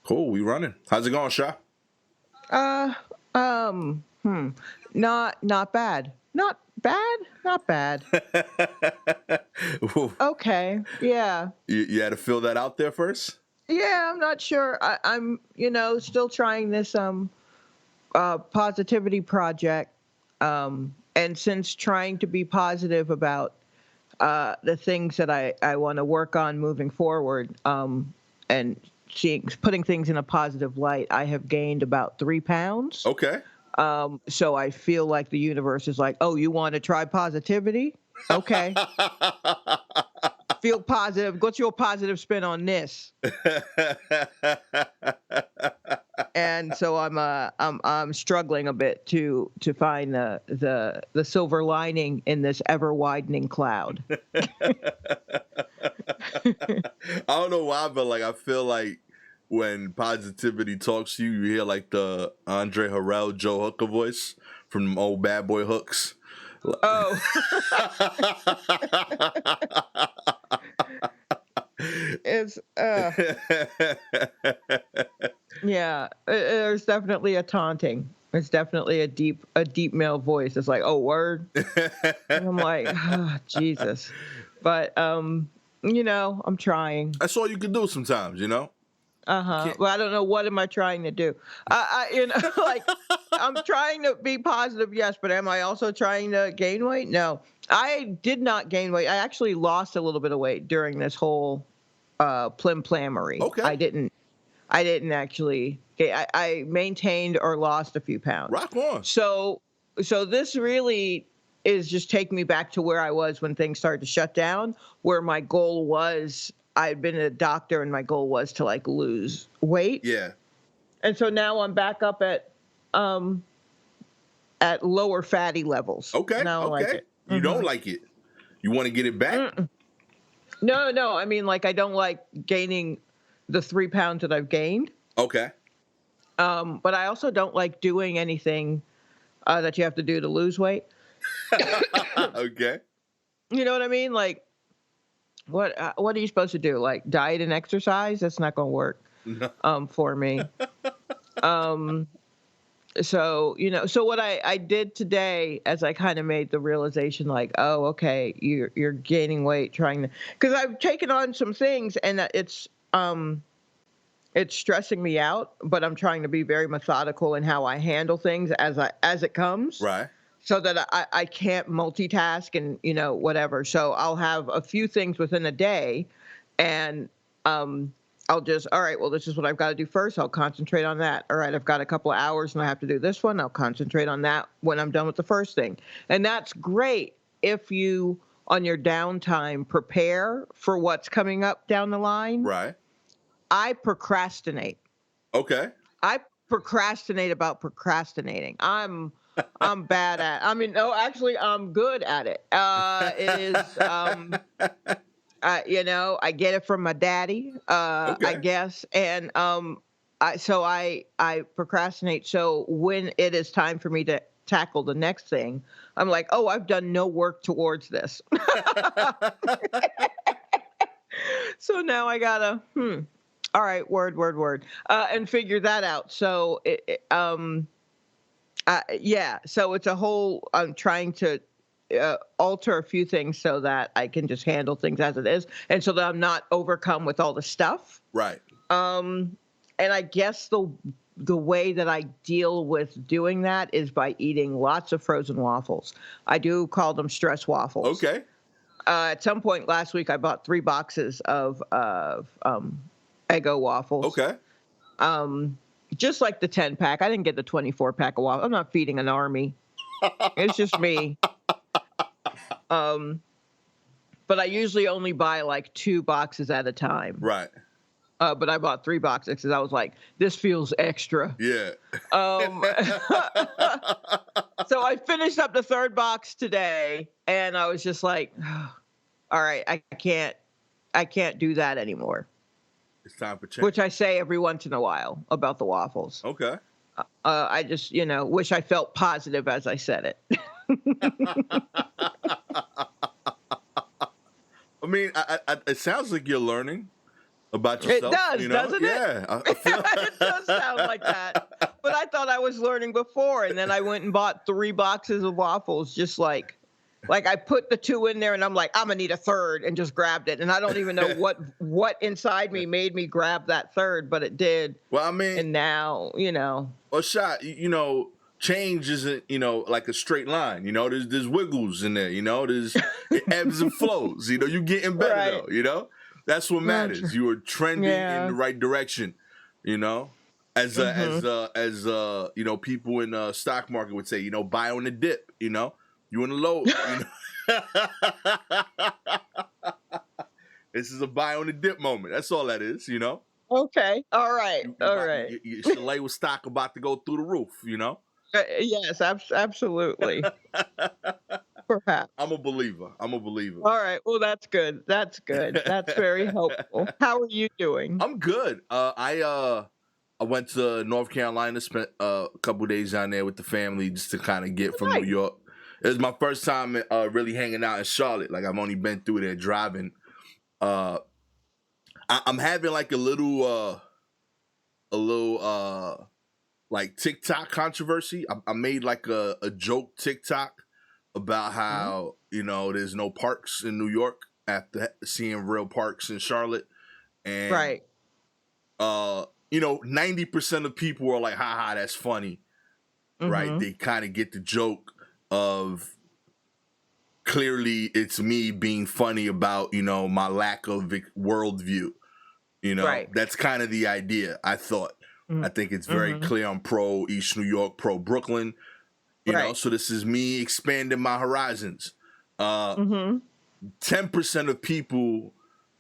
Cool. We running. How's it going, Sha? Uh, um, hmm. Not bad. Not bad. Not bad. Ooh, Okay. Yeah. you had to fill that out there first? Yeah. I'm not sure. I'm still trying this positivity project. And since trying to be positive about the things that I want to work on moving forward, and putting things in a positive light, I have gained about 3 pounds. Okay. So I feel like the universe is like, oh, you want to try positivity? Okay. Feel positive. What's your positive spin on this? And so I'm struggling a bit to find the silver lining in this ever widening cloud. I don't know why, but like I feel like when positivity talks to you, you hear like the Andre Harrell, Joe Hooker voice from them old bad boy hooks. Oh. It's yeah, there's definitely a taunting. It's definitely a deep male voice. It's like, oh, word. And I'm like, oh, Jesus. But I'm trying. That's all you can do sometimes, you know? Uh-huh. Well, I don't know, what am I trying to do. Like, I'm trying to be positive, yes, but am I also trying to gain weight? No. I did not gain weight. I actually lost a little bit of weight during this whole plim-plamery. Okay. I didn't actually. I maintained or lost a few pounds. Rock on. So this really is just taking me back to where I was when things started to shut down, where my goal was. I'd been a doctor, and my goal was to like lose weight. Yeah. And so now I'm back up at lower fatty levels. Okay. Now I like Okay. it. You don't like it. You want to get it back? No. I mean, like, I don't like gaining the 3 pounds that I've gained. Okay. But I also don't like doing anything that you have to do to lose weight. Okay. You know what I mean? Like, what are you supposed to do? Like, diet and exercise? That's not going to work for me. So what I did today, as I kind of made the realization, like, oh, okay, you're gaining weight, trying to, because I've taken on some things, and it's stressing me out, but I'm trying to be very methodical in how I handle things as it comes. Right. So that I can't multitask and whatever. So I'll have a few things within a day, and I'll just, all right, well, this is what I've got to do first. I'll concentrate on that. All right, I've got a couple of hours and I have to do this one. I'll concentrate on that when I'm done with the first thing. And that's great if you, on your downtime, prepare for what's coming up down the line. Right. I procrastinate. Okay. I procrastinate about procrastinating. I'm bad at. I mean, no, actually, I'm good at it. It is. I get it from my daddy, Okay. I guess, and I procrastinate. So when it is time for me to tackle the next thing, I'm like, oh, I've done no work towards this. So now I gotta, all right, word, and figure that out. So yeah. So it's a whole. I'm trying to alter a few things so that I can just handle things as it is, and so that I'm not overcome with all the stuff. Right. And I guess the way that I deal with doing that is by eating lots of frozen waffles. I do call them stress waffles. Okay. At some point last week, I bought 3 boxes of Eggo waffles. Okay. Just like the 10-pack. I didn't get the 24-pack of waffles. I'm not feeding an army. It's just me. But I usually only buy like 2 boxes at a time. Right. But I bought 3 boxes because I was like, this feels extra. Yeah. So I finished up the 3rd box today, and I was just like, all right, I can't do that anymore. It's time for change. Which I say every once in a while about the waffles. Okay. I just, wish I felt positive as I said it. I mean, it sounds like you're learning. about It yourself. does, You know, doesn't it? yeah, I feel. It does sound like that. But I thought I was learning before, and then I went and bought 3 boxes of waffles, just like I put the 2 in there, and I'm like, I'm gonna need a third, and just grabbed it. And I don't even know what inside me made me grab that third, but it did. Well, I mean, And now, a shot. Change isn't like a straight line. There's wiggles in there. There's it ebbs and flows. You're getting better Right. though. That's what matters. You are trending in the right direction. As people in the stock market would say, buy on the dip. You in the low. This is a buy on the dip moment. That's all that is. Okay. All right. All right. Shalewa stock about to go through the roof. Yes, absolutely. Perhaps. I'm a believer. All right. Well, that's good. That's good. That's very helpful. How are you doing? I'm good. I went to North Carolina, spent a couple days down there with the family just to kind of get from Nice. New York. It was my first time really hanging out in Charlotte. Like I've only been through there driving. I'm having like a little like TikTok controversy. I made like a joke TikTok about how there's no parks in New York after seeing real parks in Charlotte, and Right. 90% of people are like, haha, that's funny. Right? They kind of get the joke of clearly it's me being funny about, my lack of worldview. Right. That's kind of the idea, I thought. I think it's very clear I'm pro East New York, pro Brooklyn. So this is me expanding my horizons. 10% of people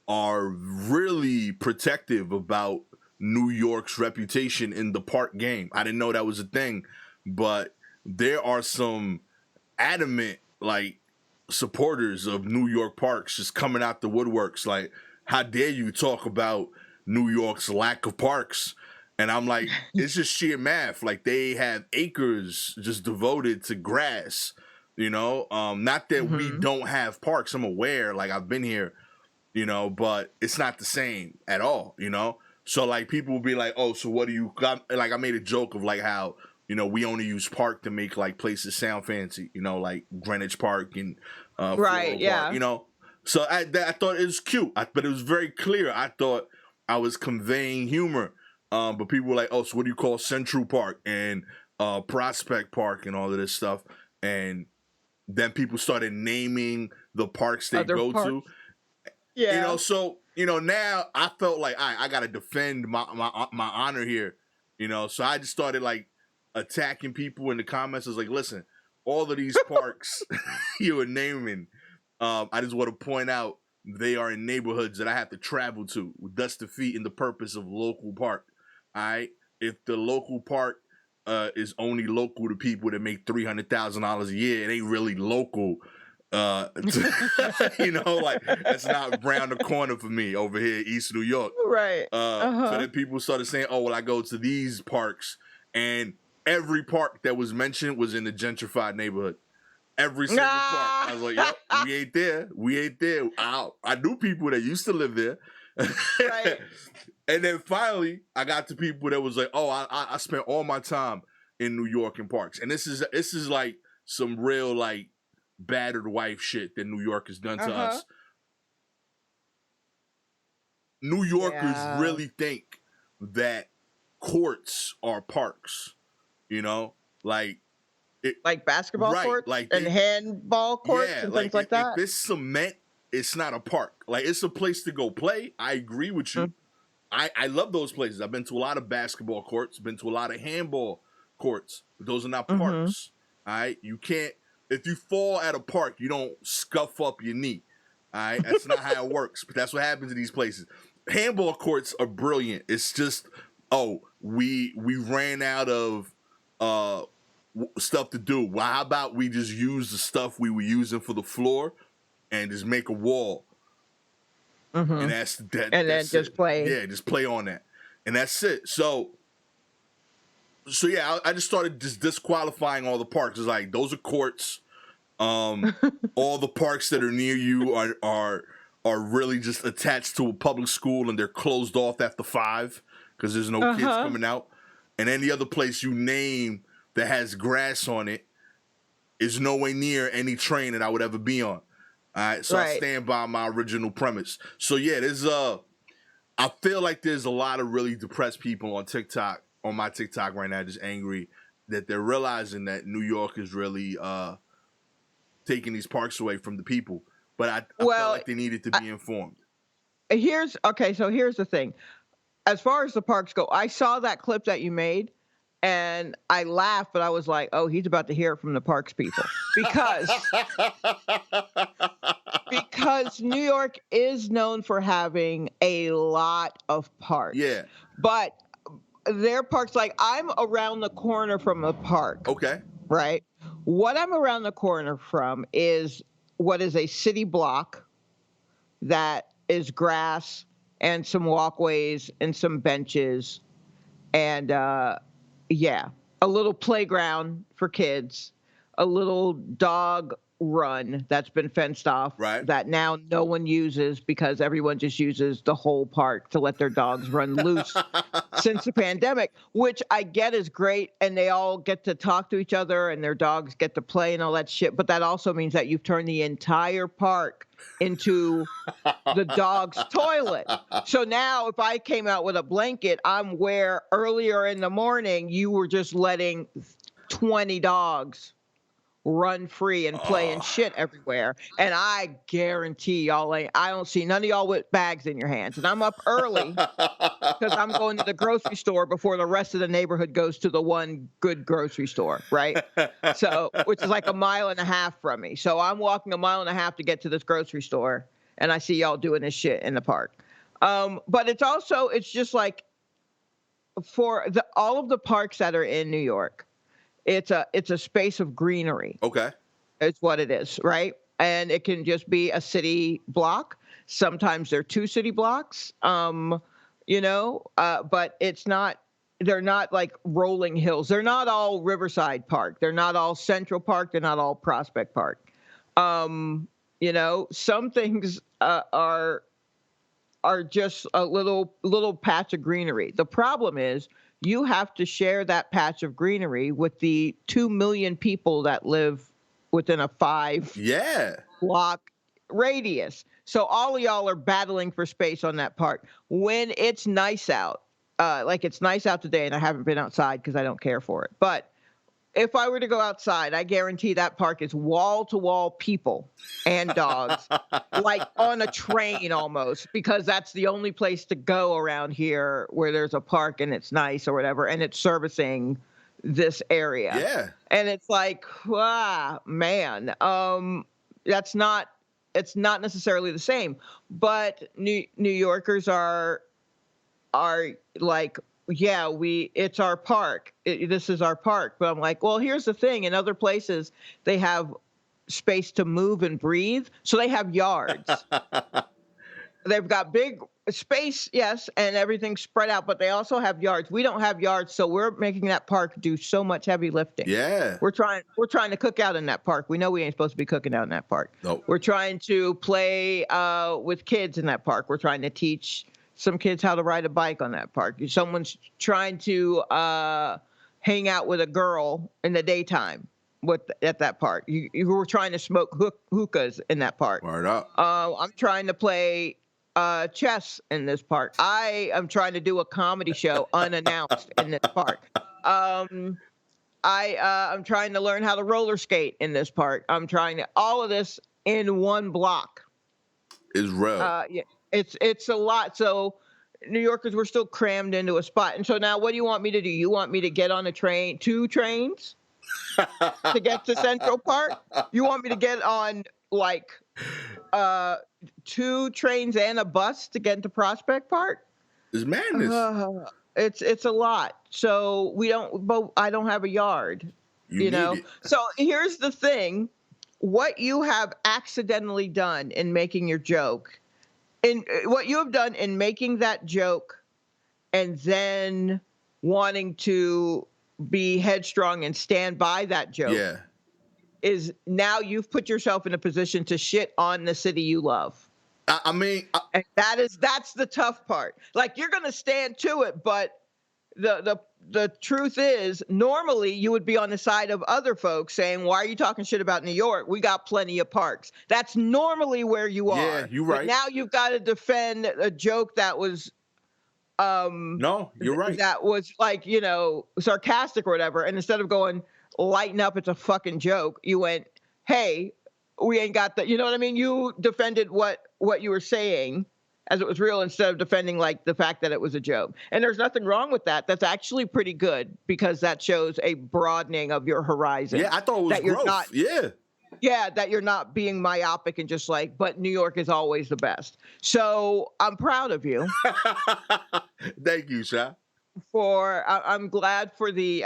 are really protective about New York's reputation in the park game. I didn't know that was a thing, but there are some adamant like supporters of New York parks just coming out the woodworks. Like, how dare you talk about New York's lack of parks? And I'm like, it's just sheer math. Like, they have acres just devoted to grass, not that we don't have parks. I'm aware, like I've been here, but it's not the same at all, So like people will be like, oh, so what do you got? Like I made a joke of like how, we only use park to make like places sound fancy, like Greenwich Park and Right, yeah. Park, So I thought it was cute, but it was very clear. I thought I was conveying humor. But people were like, oh, so what do you call Central Park and Prospect Park and all of this stuff? And then people started naming the parks they Other go parks. to. Yeah. So, now I felt like I got to defend my honor here, So I just started like attacking people in the comments. I was like, listen, all of these parks you were naming, I just want to point out they are in neighborhoods that I have to travel to, thus defeating the purpose of local park. All right, if the local park is only local to people that make $300,000 a year, it ain't really local. Like that's not round the corner for me over here in East New York. Right. So then people started saying, "Oh, well, I go to these parks," and every park that was mentioned was in the gentrified neighborhood. Every single park. I was like, "Yep, we ain't there. We ain't there." I knew people that used to live there. Right. And then finally, I got to people that was like, "Oh, I spent all my time in New York in parks," and this is like some real like battered wife shit that New York has done to us. New Yorkers really think that courts are parks, like basketball courts, like and handball courts and things like that. If it's cement, it's not a park. Like, it's a place to go play. I agree with you. I love those places. I've been to a lot of basketball courts, been to a lot of handball courts, but those are not parks. All right? You can't, if you fall at a park, you don't scuff up your knee. All right? That's not how it works, but that's what happens in these places. Handball courts are brilliant. It's just, we ran out of stuff to do. Well, how about we just use the stuff we were using for the floor and just make a wall? And that's that. And then just play. Yeah, just play on that, and that's it. So yeah, I just started just disqualifying all the parks. It's like, those are courts. All the parks that are near you are are really just attached to a public school and they're closed off after 5 because there's no kids coming out. And any other place you name that has grass on it is nowhere near any train that I would ever be on. All right, so I stand by my original premise. So yeah, I feel like there's a lot of really depressed people on TikTok, on my TikTok right now, just angry that they're realizing that New York is really taking these parks away from the people. But I felt like they needed to be informed. Here's the thing. As far as the parks go, I saw that clip that you made, and I laughed, but I was like, oh, he's about to hear it from the parks people. Because New York is known for having a lot of parks. Yeah. But their parks, like I'm around the corner from a park. Okay. Right? What I'm around the corner from is what is a city block that is grass and some walkways and some benches and a little playground for kids, a little dog run that's been fenced off that now no one uses because everyone just uses the whole park to let their dogs run loose since the pandemic, which I get is great, and they all get to talk to each other and their dogs get to play and all that shit, but that also means that you've turned the entire park into the dog's toilet. So now if I came out with a blanket, I'm where earlier in the morning you were just letting 20 dogs run free and play and shit everywhere. And I guarantee y'all I don't see none of y'all with bags in your hands. And I'm up early because I'm going to the grocery store before the rest of the neighborhood goes to the one good grocery store, right? So, which is like 1.5 miles from me. So I'm walking 1.5 miles to get to this grocery store, and I see y'all doing this shit in the park. But it's just like for all of the parks that are in New York, it's a space of greenery. Okay. It's what it is, right? And it can just be a city block. Sometimes they're 2 city blocks, but they're not like rolling hills. They're not all Riverside Park. They're not all Central Park. They're not all Prospect Park. Some things are just a little patch of greenery. The problem is you have to share that patch of greenery with the 2 million people that live within a 5 block radius. So all of y'all are battling for space on that park. When it's nice out, like it's nice out today, and I haven't been outside because I don't care for it. But if I were to go outside, I guarantee that park is wall to wall people and dogs, like on a train almost, because that's the only place to go around here where there's a park and it's nice or whatever, and it's servicing this area. Yeah. And it's like, man, it's not necessarily the same, but New Yorkers are like, it's our park. This is our park. But I'm like, well, here's the thing. In other places, they have space to move and breathe. So they have yards. They've got big space, yes, and everything's spread out, but they also have yards. We don't have yards, so we're making that park do so much heavy lifting. Yeah. We're trying to cook out in that park. We know we ain't supposed to be cooking out in that park. Nope. We're trying to play with kids in that park. We're trying to teach some kids how to ride a bike on that park. Someone's trying to hang out with a girl in the daytime at that park. You were trying to smoke hookahs in that park. Word up. I'm trying to play chess in this park. I am trying to do a comedy show unannounced in this park. I'm trying to learn how to roller skate in this park. All of this in one block. Is real. It's a lot. So New Yorkers were still crammed into a spot. And so now what do you want me to do? You want me to get on a train, 2 trains to get to Central Park? You want me to get on like 2 trains and a bus to get into Prospect Park? It's madness. It's a lot. So I don't have a yard, you know? So here's the thing. What you have accidentally done in making your joke, and what you have done in making that joke and then wanting to be headstrong and stand by that joke is now you've put yourself in a position to shit on the city you love. I mean, And that's the tough part. Like, you're going to stand to it, but the truth is, normally you would be on the side of other folks saying, "Why are you talking shit about New York? We got plenty of parks." That's normally where you yeah, are. you're But right. now you've got to defend a joke that was No, you're right. that was like, sarcastic or whatever. And instead of going, "Lighten up, it's a fucking joke," you went, "Hey, we ain't got that." You know what I mean? You defended what you were saying as it was real, instead of defending like the fact that it was a joke. And there's nothing wrong with that. That's actually pretty good, because that shows a broadening of your horizon. Yeah, I thought it was that you're growth. not Yeah, that you're not being myopic and just like, but New York is always the best. So I'm proud of you. Thank you, Sha. I'm glad for the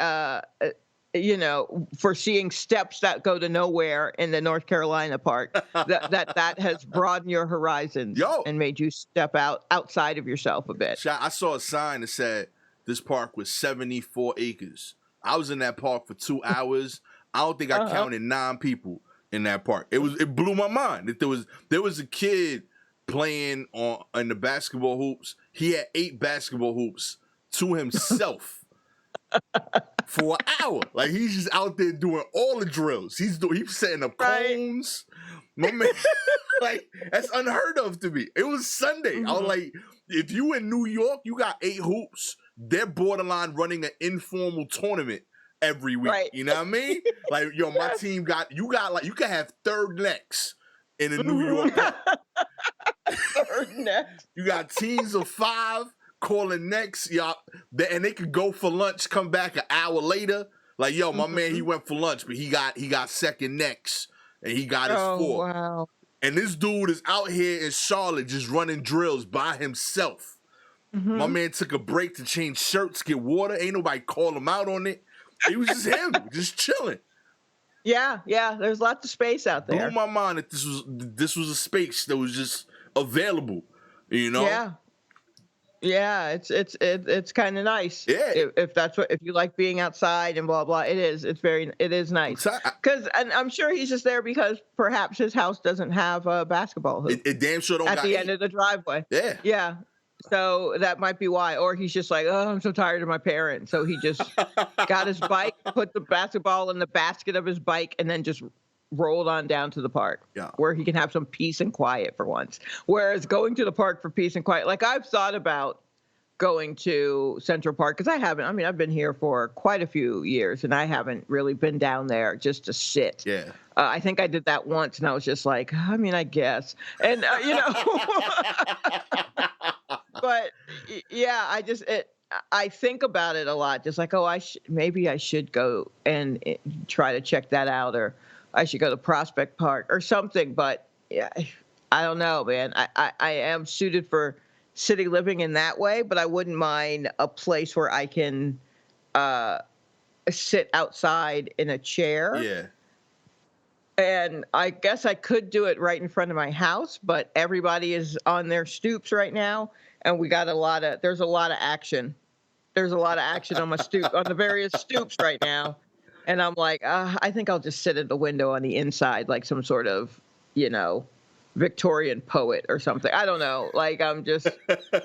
for seeing steps that go to nowhere in the North Carolina park, that has broadened your horizons and made you step outside of yourself a bit. Sha, I saw a sign that said this park was 74 acres. I was in that park for 2 hours. I don't think I counted 9 people in that park. It blew my mind that there was a kid playing in the basketball hoops. He had 8 basketball hoops to himself for an hour. Like, he's just out there doing all the drills. He's setting up cones. My man, like, that's unheard of to me. It was Sunday. I was like, if you in New York, you got 8 hoops. They're borderline running an informal tournament every week. Right. You know what I mean? Like, yo, my team you can have third necks in a New York park. Third necks. You got teams of 5 calling necks, y'all, and they could go for lunch, come back an hour later. Like, yo, my man, he went for lunch, but he got second necks, and he got his 4. Wow. And this dude is out here in Charlotte just running drills by himself. My man took a break to change shirts, get water. Ain't nobody call him out on it. It was just him, just chilling. Yeah. There's lots of space out there. Blew my mind that this was a space that was just available. You know? Yeah, it's kind of nice. Yeah. If you like being outside and blah blah, it is nice. Because, and I'm sure he's just there because perhaps his house doesn't have a basketball hoop. It damn sure don't at got the 8. end of the driveway. Yeah. So that might be why. Or he's just like, "Oh, I'm so tired of my parents." So he just got his bike, put the basketball in the basket of his bike, and then just rolled on down to the park, where he can have some peace and quiet for once. Whereas going to the park for peace and quiet, like, I've thought about going to Central Park, because I've been here for quite a few years, and I haven't really been down there just to sit. Yeah. I think I did that once, and I was just like, I guess. And, but yeah, I think about it a lot, just like, maybe I should go and try to check that out, or I should go to Prospect Park or something. But yeah, I don't know, man. I am suited for city living in that way, but I wouldn't mind a place where I can sit outside in a chair. Yeah. And I guess I could do it right in front of my house, but everybody is on their stoops right now, and there's a lot of action. There's a lot of action on my stoop, on the various stoops right now. And I'm like, I think I'll just sit at the window on the inside, like some sort of, Victorian poet or something. I don't know. Like, I'm just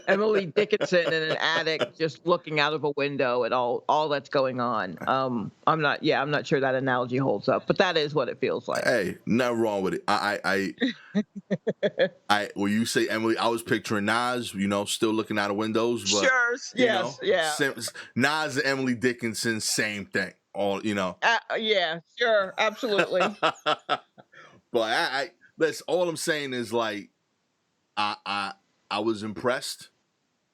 Emily Dickinson in an attic, just looking out of a window at all that's going on. I'm not sure that analogy holds up, but that is what it feels like. Hey, nothing wrong with it. When you say Emily, I was picturing Nas, still looking out of windows. But, sure. Yes. Yeah. Nas and Emily Dickinson, same thing. All, Yeah, sure. Absolutely. But all I'm saying is, like, I was impressed.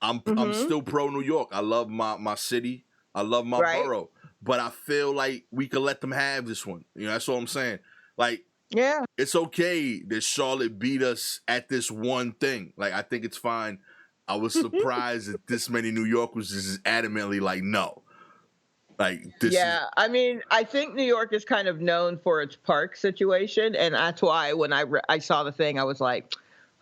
I'm still pro New York. I love my city. I love my borough. But I feel like we could let them have this one. That's all I'm saying. Like, yeah, it's okay that Charlotte beat us at this one thing. Like, I think it's fine. I was surprised that this many New Yorkers is adamantly like, no. Like, this I think New York is kind of known for its park situation, and that's why when I saw the thing, I was like,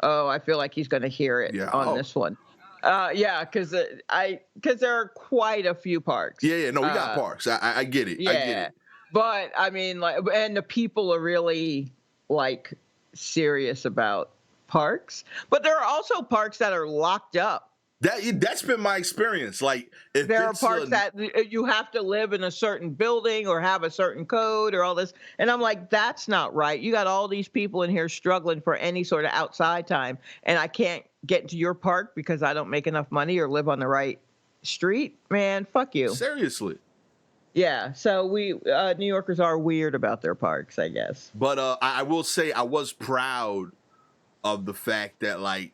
oh, I feel like he's going to hear it on this one. Because there are quite a few parks. Yeah, no, we got parks. I get it. Yeah, I get it. But and the people are really, like, serious about parks, but there are also parks that are locked up. That's been my experience. Like, if There are it's parks that you have to live in a certain building or have a certain code or all this. And I'm like, that's not right. You got all these people in here struggling for any sort of outside time. And I can't get into your park because I don't make enough money or live on the right street. Man, fuck you. seriously. Yeah. So we, New Yorkers are weird about their parks, I guess. But I will say I was proud of the fact that, like,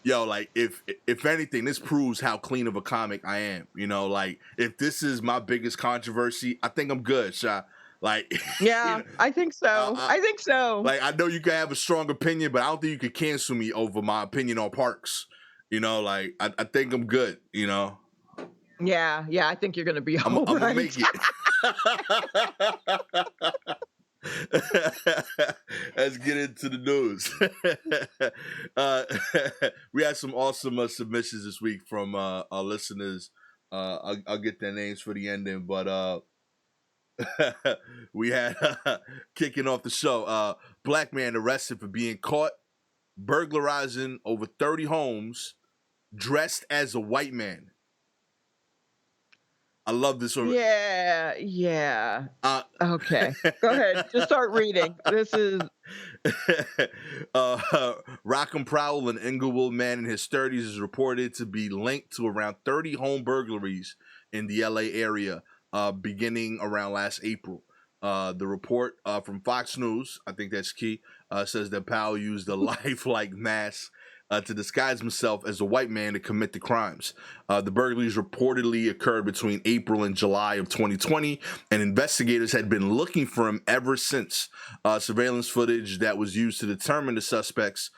yo, like, if anything, this proves how clean of a comic I am. You know, like, if this is my biggest controversy, I think I'm good, Sha. Like, Yeah, you know, I think so. I think so. like, I know you can have a strong opinion, but I don't think you could cancel me over my opinion on parks. You know, like, I think I'm good, you know. Yeah, I think you're going to be all I'm right. gonna make it. Let's get into the news. We had some awesome submissions this week from our listeners. I'll get their names for the ending, but we had kicking off the show. Black man arrested for being caught burglarizing over 30 homes dressed as a white man. I love this one. Yeah. Okay. Go ahead. Just start reading. This is Rockham Prowell, an Inglewood man in his 30s, is reported to be linked to around 30 home burglaries in the LA area, beginning around last April. The report from Fox News, I think that's key, says that Powell used a lifelike mask to disguise himself as a white man to commit the crimes. The burglaries reportedly occurred between April and July of 2020, and investigators had been looking for him ever since. Surveillance footage that was used to determine the suspects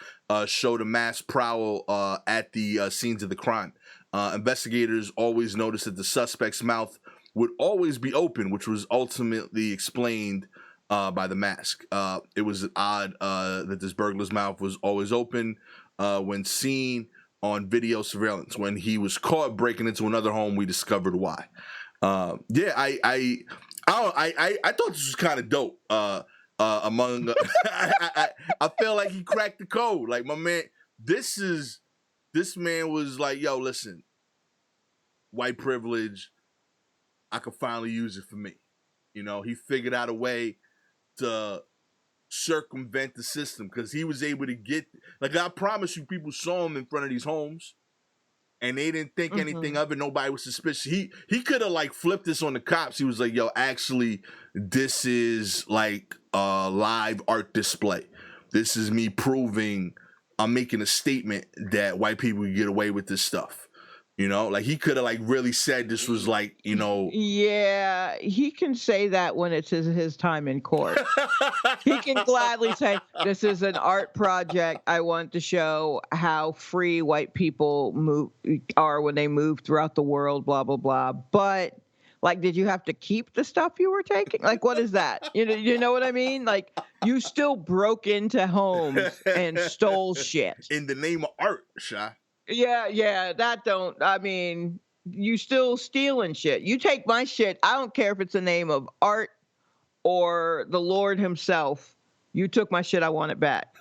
showed a masked Prowell at the scenes of the crime. Investigators always noticed that the suspect's mouth would always be open, which was ultimately explained by the mask. It was odd that this burglar's mouth was always open when seen on video surveillance. When he was caught breaking into another home, we discovered why. I thought this was kind of dope. Among I feel like he cracked the code. Like, my man, this man was like, yo, listen, white privilege, I could finally use it for me. You know, he figured out a way to circumvent the system because he was able to get, like, I promise you, people saw him in front of these homes and they didn't think anything of it. Nobody was suspicious. He could have, like, flipped this on the cops. He was like, yo, actually, this is like a live art display. This is me proving I'm making a statement that white people can get away with this stuff. You know, like, he could have, like, really said this was, like, you know. Yeah, he can say that when it's his time in court. He can gladly say, this is an art project. I want to show how free white people are when they move throughout the world, blah, blah, blah. But, like, did you have to keep the stuff you were taking? Like, what is that? You know what I mean? Like, you still broke into homes and stole shit. In the name of art, Sha. Yeah, I mean, you still stealing shit. You take my shit, I don't care if it's the name of art or the Lord himself. You took my shit, I want it back.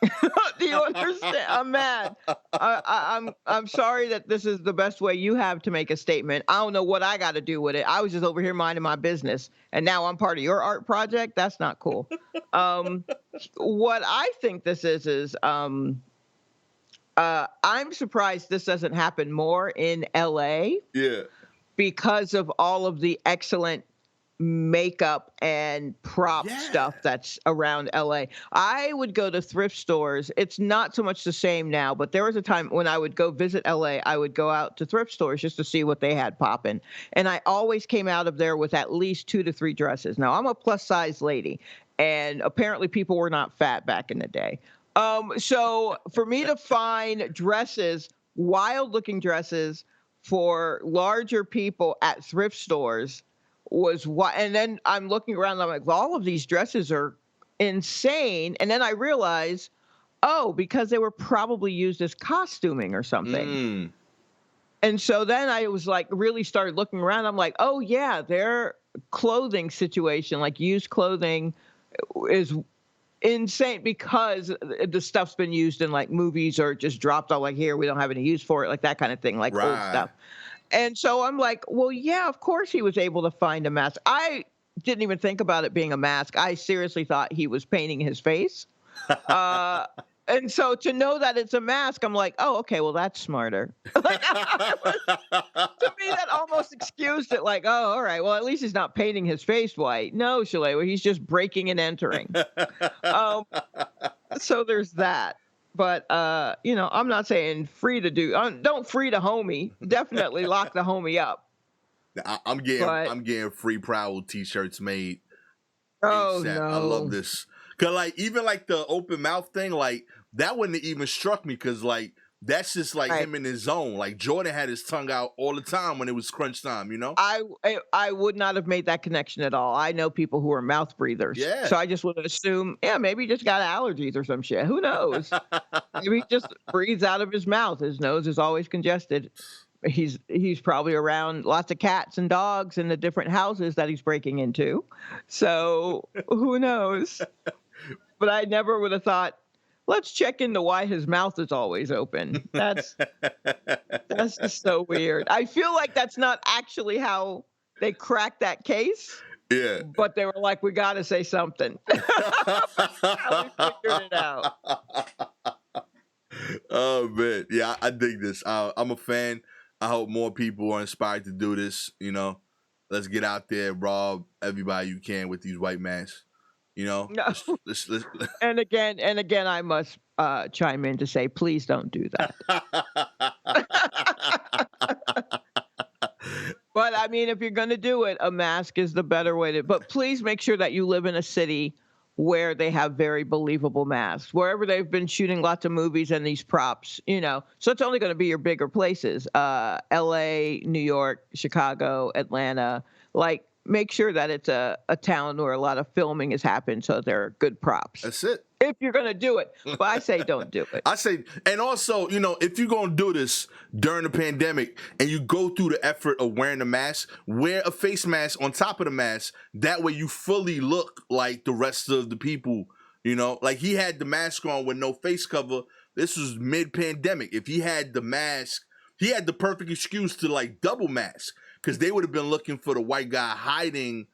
Do you understand? I'm mad. I'm sorry that this is the best way you have to make a statement. I don't know what I got to do with it. I was just over here minding my business, and now I'm part of your art project? That's not cool. What I think this is I'm surprised this doesn't happen more in LA. Yeah. Because of all of the excellent makeup and prop stuff that's around LA. I would go to thrift stores. It's not so much the same now, but there was a time when I would go visit LA, I would go out to thrift stores just to see what they had popping. And I always came out of there with at least 2 to 3 dresses. Now, I'm a plus size lady, and apparently people were not fat back in the day. So for me to find dresses, wild looking dresses for larger people at thrift stores was what, and then I'm looking around, I'm like, well, all of these dresses are insane. And then I realize, oh, because they were probably used as costuming or something. And so then I was like, really started looking around. I'm like, oh yeah, their clothing situation, like used clothing, is insane because the stuff's been used in like movies or just dropped on like, here, we don't have any use for it, like that kind of thing, like old Right. stuff. And so I'm like, well, yeah, of course he was able to find a mask. I didn't even think about it being a mask. I seriously thought he was painting his face. Uh, and so to know that it's a mask, I'm like, oh, okay, well, that's smarter. Like, to me, that almost excused it. Like, oh, all right, well, at least he's not painting his face white. No, Shalewa, he's just breaking and entering. Um, so there's that. But I'm not saying free to do. Don't free the homie. Definitely lock the homie up. I'm getting free Prowl t-shirts made. Oh ASAP. no! I love this. Cause like even like the open mouth thing, like that wouldn't have even struck me. Cause like that's just like him in his zone. Like Jordan had his tongue out all the time when it was crunch time. You know. I would not have made that connection at all. I know people who are mouth breathers. Yeah. So I just would assume, yeah, maybe he just got allergies or some shit. Who knows? Maybe he just breathes out of his mouth. His nose is always congested. He's probably around lots of cats and dogs in the different houses that he's breaking into. So who knows? But I never would have thought, let's check into why his mouth is always open. That's just so weird. I feel like that's not actually how they cracked that case. Yeah. But they were like, we got to say something. How we figured it out. Oh man, yeah, I dig this. I'm a fan. I hope more people are inspired to do this. You know, let's get out there, rob everybody you can with these white masks. You know, no. let's and again, I must chime in to say, please don't do that. But I mean, if you're going to do it, a mask is the better way to. But please make sure that you live in a city where they have very believable masks, wherever they've been shooting lots of movies and these props, So it's only going to be your bigger places, LA, New York, Chicago, Atlanta. Like, make sure that it's a town where a lot of filming has happened so there are good props. That's it. If you're going to do it. But I say don't do it. I say, and also, if you're going to do this during the pandemic and you go through the effort of wearing a mask, wear a face mask on top of the mask. That way you fully look like the rest of the people, Like he had the mask on with no face cover. This was mid-pandemic. If he had the mask, he had the perfect excuse to like double mask because they would have been looking for the white guy hiding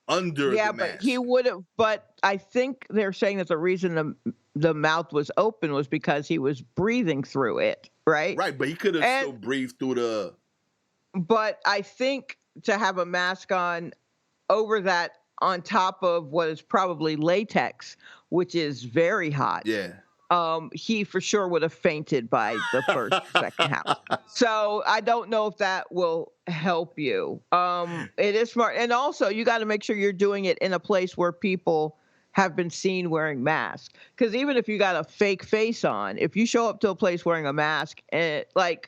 under the mask. But he would have. But I think they're saying that the reason the mouth was open was because he was breathing through it, right? Right, but he could have still breathed through the. But I think to have a mask on over that, on top of what is probably latex, which is very hot. Yeah. He for sure would have fainted by the first, second house. So I don't know if that will help you. It is smart. And also you got to make sure you're doing it in a place where people have been seen wearing masks. Because even if you got a fake face on, if you show up to a place wearing a mask, like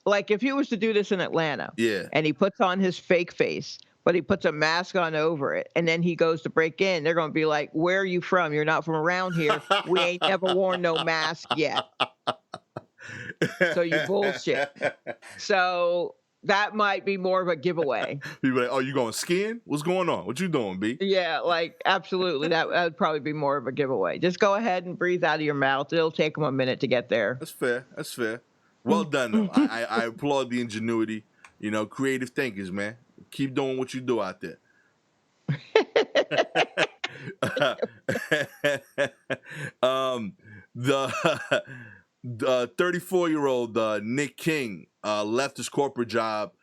if he was to do this in Atlanta, and he puts on his fake face, but he puts a mask on over it, and then he goes to break in, they're going to be like, where are you from? You're not from around here. We ain't never worn no mask yet. So you bullshit. So that might be more of a giveaway. People like, oh, you going skiing? What's going on? What you doing, B? Yeah, like, absolutely. That would probably be more of a giveaway. Just go ahead and breathe out of your mouth. It'll take them a minute to get there. That's fair. Well done, though. I applaud the ingenuity. Creative thinkers, man. Keep doing what you do out there. The 34-year-old Nick King left his corporate job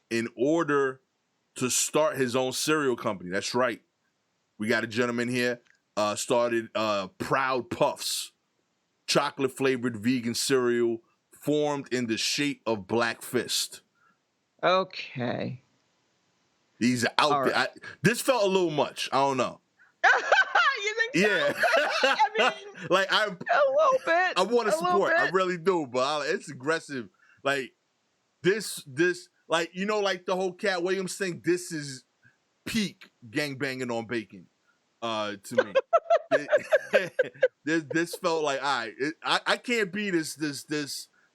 in order to start his own cereal company. That's right. We got a gentleman here started Proud Puffs, chocolate-flavored vegan cereal formed in the shape of Black Fist. Okay. He's out there. This felt a little much. I don't know. You think so? Yeah. I mean, like a little bit. I want to support. I really do, but it's aggressive. Like this, like like the whole Cat Williams thing. This is peak gangbanging on bacon. To me, this felt like I can't be this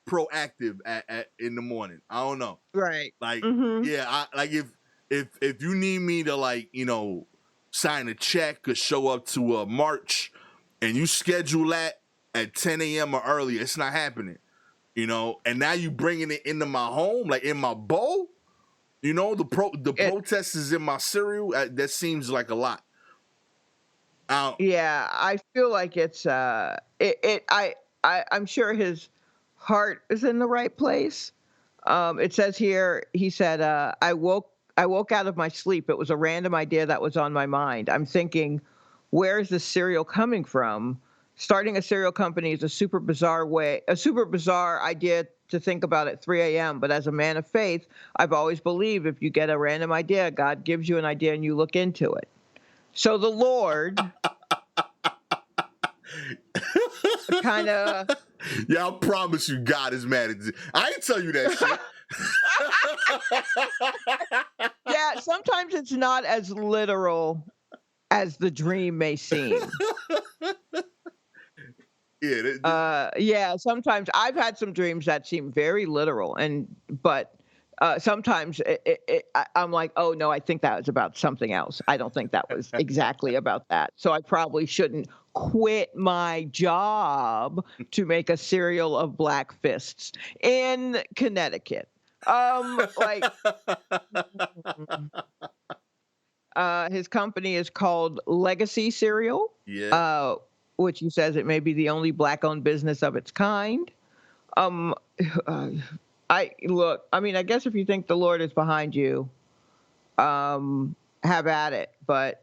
proactive at in the morning. I don't know. Right. Like yeah, if you need me to sign a check or show up to a march, and you schedule that at 10 a.m. or earlier, it's not happening. And now you bringing it into my home, like in my bowl. The protest is in my cereal. That seems like a lot. Yeah, I feel like it's I'm sure his heart is in the right place. It says here, he said, I woke out of my sleep. It was a random idea that was on my mind. I'm thinking, where's the cereal coming from? Starting a cereal company is a super bizarre idea to think about at 3 a.m. But as a man of faith, I've always believed if you get a random idea, God gives you an idea and you look into it. So the Lord kind of... Yeah, I promise you God is mad at you. I ain't tell you that shit. Yeah, sometimes it's not as literal as the dream may seem. Yeah, sometimes I've had some dreams that seem very literal, but sometimes I'm like, oh no, I think that was about something else. I don't think that was exactly about that. So I probably shouldn't quit my job to make a cereal of black fists in Connecticut. His company is called Legacy Cereal. Yeah. Which he says it may be the only black-owned business of its kind. I guess if you think the Lord is behind you, have at it. But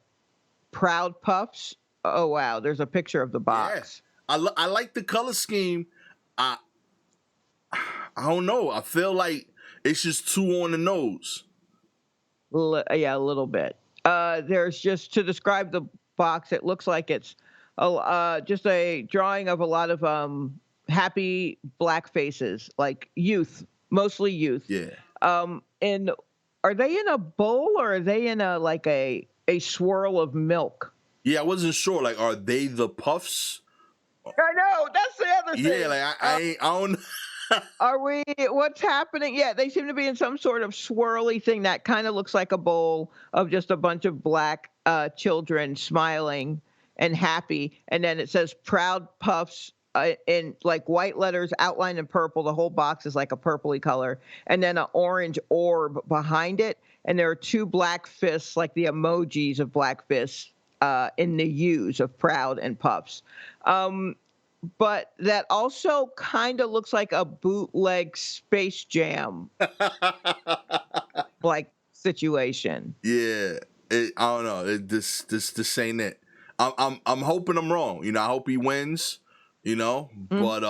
Proud Puffs, oh wow, there's a picture of the box. Yeah. I like the color scheme. I don't know. I feel like it's just too on the nose. Yeah, a little bit. There's just, to describe the box, it looks like it's just a drawing of a lot of happy black faces, like youth, mostly youth. Yeah. And are they in a bowl or are they in a swirl of milk? Yeah, I wasn't sure. Like, are they the puffs? I know, that's the other thing. Yeah, like I don't. What's happening? Yeah, they seem to be in some sort of swirly thing that kind of looks like a bowl of just a bunch of black children smiling and happy. And then it says Proud Puffs in like white letters outlined in purple. The whole box is like a purpley color. And then an orange orb behind it. And there are two black fists, like the emojis of black fists in the U's of Proud and Puffs. But that also kind of looks like a bootleg Space Jam like situation. Yeah, I don't know. This ain't it. I'm hoping I'm wrong. I hope he wins. But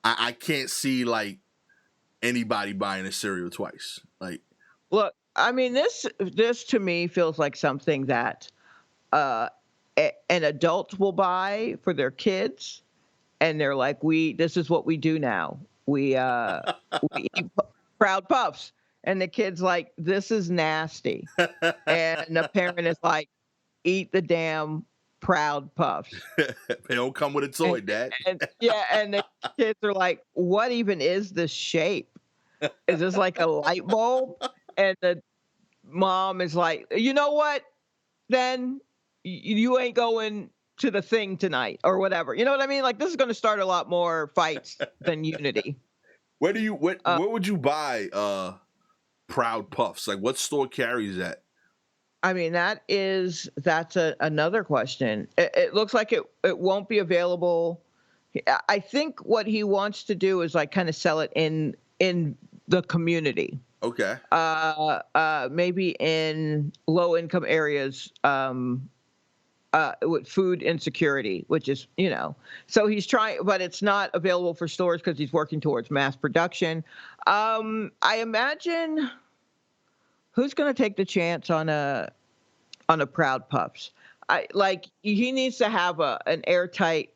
I can't see like anybody buying a cereal twice. Like, look, I mean, this to me feels like something that an adult will buy for their kids, and they're like, this is what we do now. We eat Proud Puffs. And the kid's like, this is nasty. And the parent is like, eat the damn Proud Puffs. They don't come with a toy, Dad. And the kids are like, what even is this shape? Is this like a light bulb? And the mom is like, you know what? Then you ain't going to the thing tonight or whatever. You know what I mean? Like, this is going to start a lot more fights than unity. Where would you buy Proud Puffs? Like, what store carries that? I mean, that's another question. It looks like it won't be available. I think what he wants to do is like kind of sell it in the community. Okay. Maybe in low income areas, with food insecurity, which is, so he's trying, but it's not available for stores because he's working towards mass production. I imagine, who's going to take the chance on a Proud Puffs? He needs to have an airtight,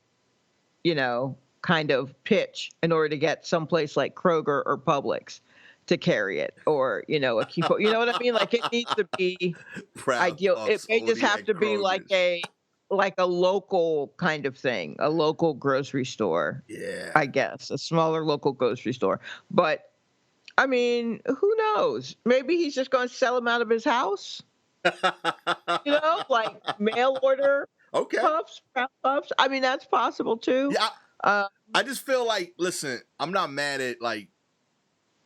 kind of pitch in order to get someplace like Kroger or Publix to carry it, or a Keepo. You know what I mean? Like, it needs to be ideal. It may just have to be like a local kind of thing, a local grocery store. Yeah, I guess a smaller local grocery store. But I mean, who knows? Maybe he's just going to sell them out of his house. Like mail order Okay. puffs, Proud Puffs. I mean, that's possible too. Yeah, Uh, I just feel like, listen, I'm not mad at like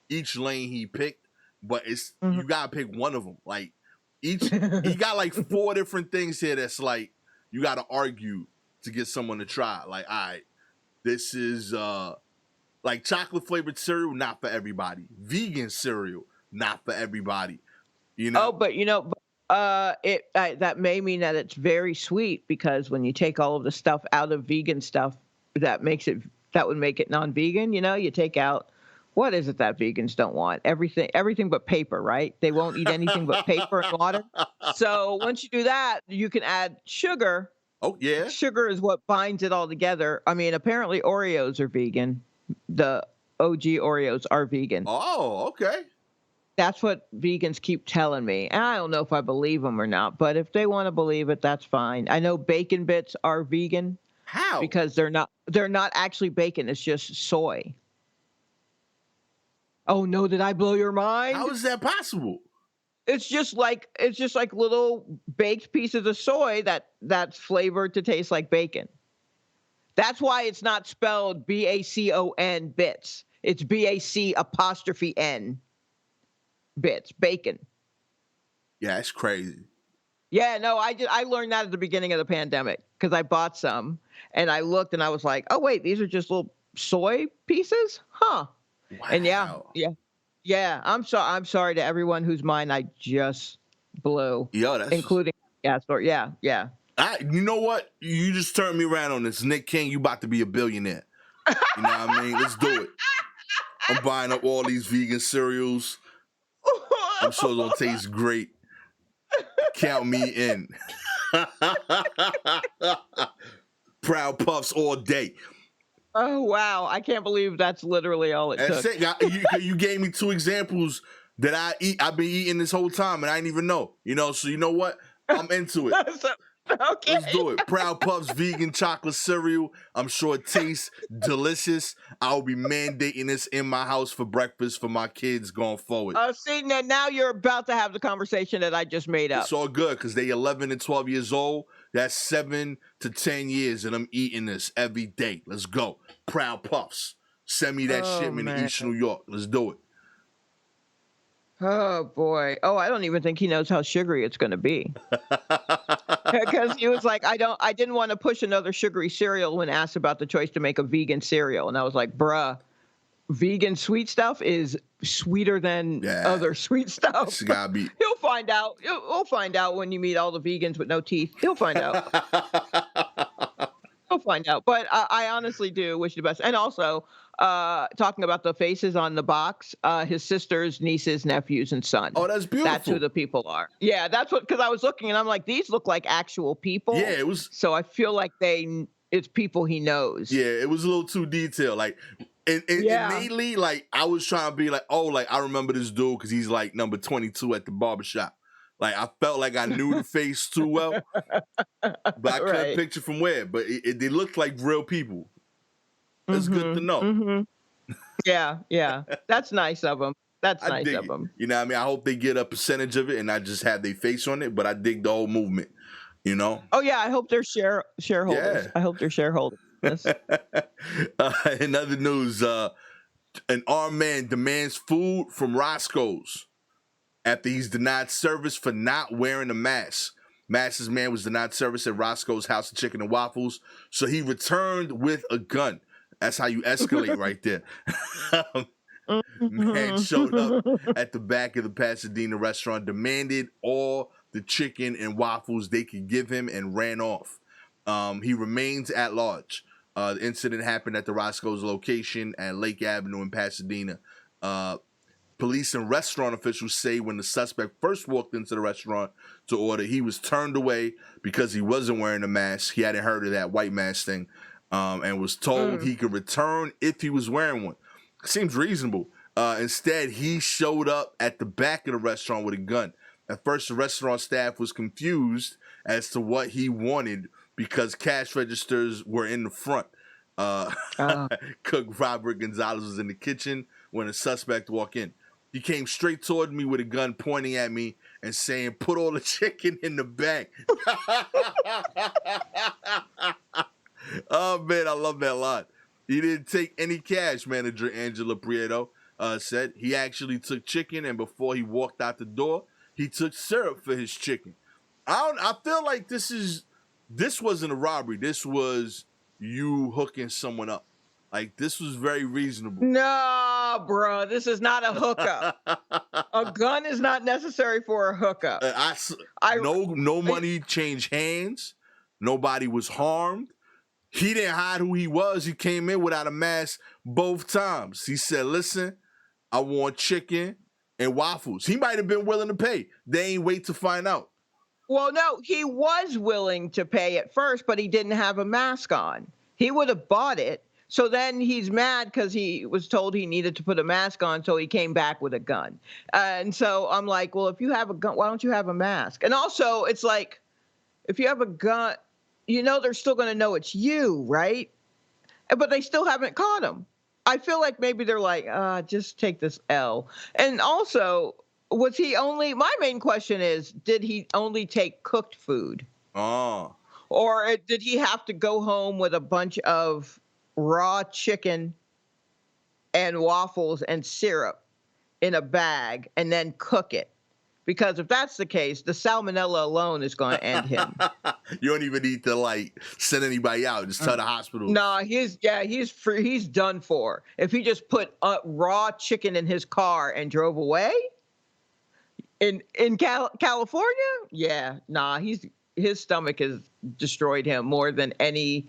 each lane he picked, but it's mhm. you gotta pick one of them. Like he got like 4 different things here that's like you gotta argue to get someone to try. Like, all right, this is like chocolate flavored cereal, not for everybody. Vegan cereal, not for everybody. Oh, but that may mean that it's very sweet because when you take all of the stuff out of vegan stuff, that would make it non-vegan. You take out what is it that vegans don't want? Everything but paper, right? They won't eat anything but paper and water. So once you do that, you can add sugar. Oh yeah. Sugar is what binds it all together. I mean, apparently Oreos are vegan. The OG Oreos are vegan. Oh, okay. That's what vegans keep telling me. And I don't know if I believe them or not, but if they want to believe it, that's fine. I know bacon bits are vegan. How? Because they're not actually bacon, it's just soy. Oh no, did I blow your mind? How is that possible? It's just like little baked pieces of soy that's flavored to taste like bacon. That's why it's not spelled BACON bits. It's BAC''N bits, bacon. Yeah, it's crazy. Yeah, no, I learned that at the beginning of the pandemic because I bought some and I looked and I was like, oh wait, these are just little soy pieces, huh? Wow. And yeah. I'm sorry to everyone whose mind I just blew. Including Gastor. Yeah. You know what? You just turned me around on this. Nick King, you about to be a billionaire. You know what I mean? Let's do it. I'm buying up all these vegan cereals. I'm sure it's gonna taste great. Count me in. Proud Puffs all day. Oh wow! I can't believe that's literally all it took. You gave me 2 examples that I've been eating this whole time, and I didn't even know. So you know what? I'm into it. Okay. Let's do it. Proud Puffs vegan chocolate cereal. I'm sure it tastes delicious. I'll be mandating this in my house for breakfast for my kids going forward. See, now you're about to have the conversation that I just made up. It's all good because they 11 and 12 years old. That's 7 to 10 years, and I'm eating this every day. Let's go. Proud Puffs. Send me that shipment to East New York. Let's do it. Oh boy. Oh, I don't even think he knows how sugary it's going to be. Because he was like, I didn't want to push another sugary cereal when asked about the choice to make a vegan cereal. And I was like, bruh, vegan sweet stuff is sweeter than other sweet stuff. It's gotta be. He'll find out. We'll find out when you meet all the vegans with no teeth. He'll find out. He'll find out. But I honestly do wish you the best. And also, talking about the faces on the box, his sisters, nieces, nephews, and son. Oh, that's beautiful. That's who the people are. Yeah, that's what, because I was looking and I'm like, these look like actual people. Yeah, it was. So I feel like it's people he knows. Yeah, it was a little too detailed. Like, and innately, like, I was trying to be like, oh, like, I remember this dude because he's like number 22 at the barbershop. Like, I felt like I knew the face too well, but I couldn't picture from where. But they looked like real people. That's good to know. Mm-hmm. Yeah. That's nice of them. That's nice of them. You know what I mean? I hope they get a percentage of it and not just have their face on it, but I dig the whole movement, Oh, yeah, I hope they're shareholders. Yeah. I hope they're shareholders. In other news, an armed man demands food from Roscoe's after he's denied service for not wearing a mask. Masks man was denied service at Roscoe's House of Chicken and Waffles, so he returned with a gun. That's how you escalate right there. Man showed up at the back of the Pasadena restaurant, demanded all the chicken and waffles they could give him, and ran off. He remains at large. The incident happened at the Roscoe's location at Lake Avenue in Pasadena. Police and restaurant officials say when the suspect first walked into the restaurant to order, he was turned away because he wasn't wearing a mask. He hadn't heard of that white mask thing, and was told he could return if he was wearing one. Seems reasonable. Instead, he showed up at the back of the restaurant with a gun. At first, the restaurant staff was confused as to what he wanted because cash registers were in the front. Cook Robert Gonzalez was in the kitchen when the suspect walked in. He came straight toward me with a gun pointing at me and saying, "Put all the chicken in the bag." Oh, man, I love that line. He didn't take any cash, manager Angela Prieto said. He actually took chicken, and before he walked out the door, he took syrup for his chicken. I feel like this wasn't a robbery. This was you hooking someone up. Like, this was very reasonable. No, bro, this is not a hookup. A gun is not necessary for a hookup. No money changed hands. Nobody was harmed. He didn't hide who he was. He came in without a mask both times. He said, "Listen, I want chicken and waffles." He might have been willing to pay. They ain't wait to find out. Well, no, he was willing to pay at first, but he didn't have a mask on. He would have bought it. So then he's mad because he was told he needed to put a mask on, so he came back with a gun. And so I'm like, well, if you have a gun, why don't you have a mask? And also, it's like, if you have a gun, they're still going to know it's you, right? But they still haven't caught him. I feel like maybe they're like, just take this L. And also, my main question is, did he only take cooked food? Oh. Or did he have to go home with a bunch of raw chicken and waffles and syrup in a bag and then cook it? Because if that's the case, the salmonella alone is going to end him. You don't even need to send anybody out. Just tell the hospital. No, he's free. He's done for. If he just put raw chicken in his car and drove away in California, his stomach has destroyed him more than any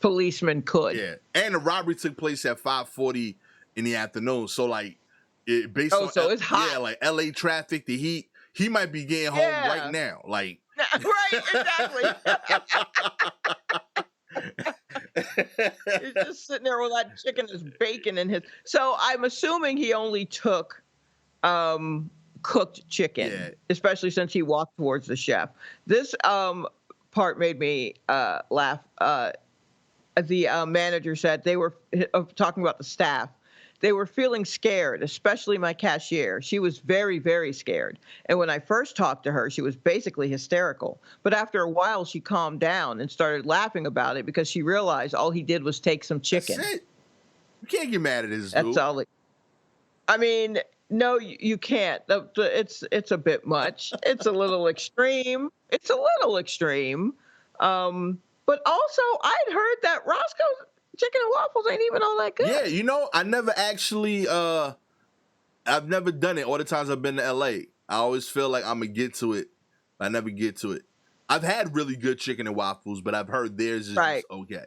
policeman could. Yeah, and the robbery took place at 5:40 in the afternoon. So it's hot. Yeah, like LA traffic, the heat. He might be getting home right now. Like right, exactly. He's just sitting there with that chicken as bacon in his. So I'm assuming he only took cooked chicken, especially since he walked towards the chef. This part made me laugh. The manager said they were talking about the staff. They were feeling scared, especially my cashier. She was very, very scared. And when I first talked to her, she was basically hysterical. But after a while, she calmed down and started laughing about it because she realized all he did was take some chicken. That's it. You can't get mad at this dude. That's all. I mean, no, you can't. It's a bit much. It's a little extreme. But also, I'd heard that Roscoe's chicken and waffles ain't even all that good. Yeah, I never actually, I've never done it. All the times I've been to LA, I always feel like I'm going to get to it. I never get to it. I've had really good chicken and waffles, but I've heard theirs is just okay.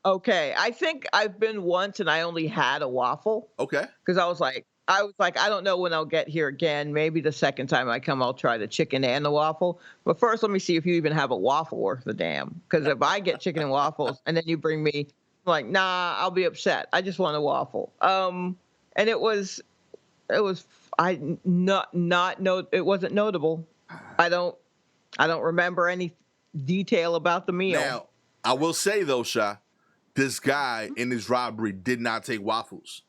Okay. I think I've been once and I only had a waffle. Okay. Because I was like, I don't know when I'll get here again. Maybe the second time I come, I'll try the chicken and the waffle. But first, let me see if you even have a waffle worth a damn. Because if I get chicken and waffles and then you bring me, I'm like, nah, I'll be upset. I just want a waffle. And it wasn't notable. I don't remember any detail about the meal. Now, I will say though, Sha, this guy in his robbery did not take waffles.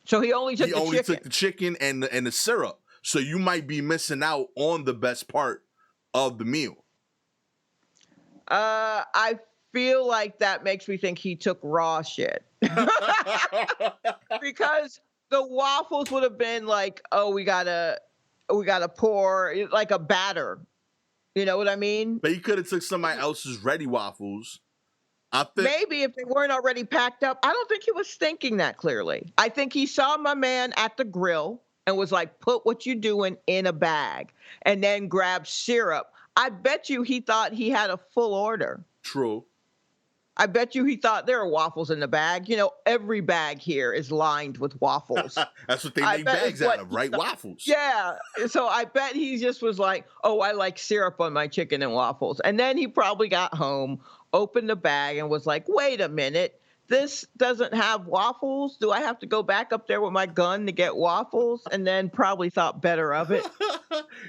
So he only took the chicken and the syrup. So you might be missing out on the best part of the meal. I feel like that makes me think he took raw shit. Because the waffles would have been like, oh, we gotta pour like a batter. You know what I mean? But he could have took somebody else's ready waffles. Maybe if they weren't already packed up. I don't think he was thinking that clearly. I think he saw my man at the grill and was like, put what you doing in a bag and then grab syrup. I bet you he thought he had a full order. True. I bet you he thought there are waffles in the bag. Every bag here is lined with waffles. That's what they make bags out of, right? Waffles. Yeah. So I bet he just was like, oh, I like syrup on my chicken and waffles. And then he probably got home, opened the bag and was like, wait a minute, this doesn't have waffles. Do I have to go back up there with my gun to get waffles? And then probably thought better of it.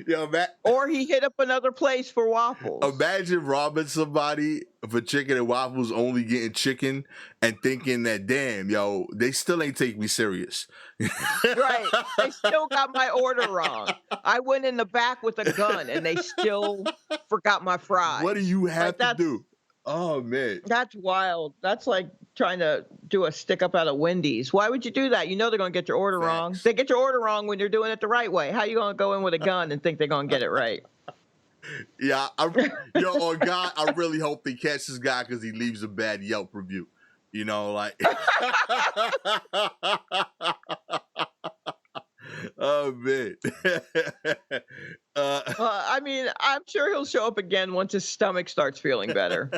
Yo, or he hit up another place for waffles. Imagine robbing somebody for chicken and waffles, only getting chicken, and thinking that, damn, yo, they still ain't take me serious. Right. They still got my order wrong. I went in the back with a gun and they still forgot my fries. What do you have to do? Oh, man. That's wild. That's like trying to do a stick up out of Wendy's. Why would you do that? You know they're going to get your order wrong. They get your order wrong when you're doing it the right way. How you going to go in with a gun and think they're going to get it right? Yeah, on God, I really hope they catch this guy because he leaves a bad Yelp review. You know, like... Oh, man. I mean, I'm sure he'll show up again once his stomach starts feeling better.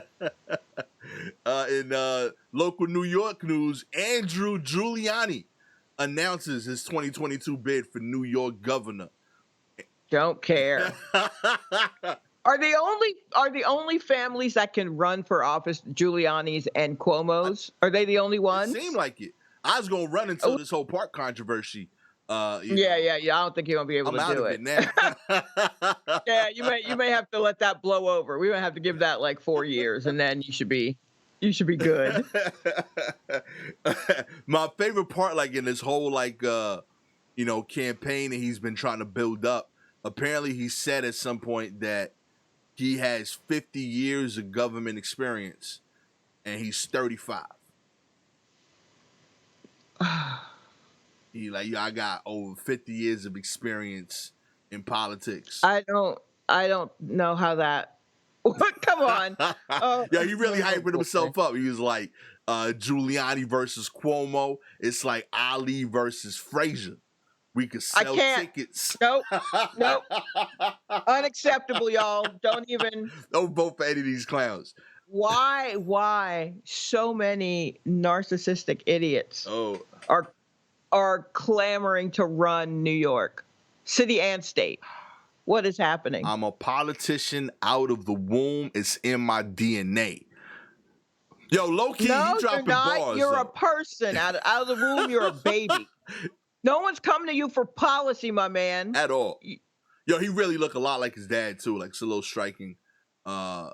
In local New York news, Andrew Giuliani announces his 2022 bid for New York governor. Don't care. Are the only families that can run for office Giuliani's and Cuomo's? Are they the only ones? It seemed like it. I was gonna run until this whole park controversy. Yeah. I don't think you're gonna be able to do it now. Yeah, you may have to let that blow over. We might have to give that like 4 years, and then you should be good. My favorite part, like in this whole campaign that he's been trying to build up. Apparently, he said at some point that he has 50 years of government experience, and he's 35. He like, I got over 50 years of experience in politics. I don't know how that. Come on. Yeah, he really hyping himself up. He was like, Giuliani versus Cuomo. It's like Ali versus Frazier. We could sell tickets. Nope. Unacceptable, y'all. Don't vote for any of these clowns. Why so many narcissistic idiots are clamoring to run New York City and state? What is happening? I'm a politician out of the womb. It's in my DNA. Yo, low-key, he dropping bars. You're a person out of the womb. You're a baby. No one's coming to you for policy, my man. At all. Yo, he really look a lot like his dad, too. Like, it's a little striking. The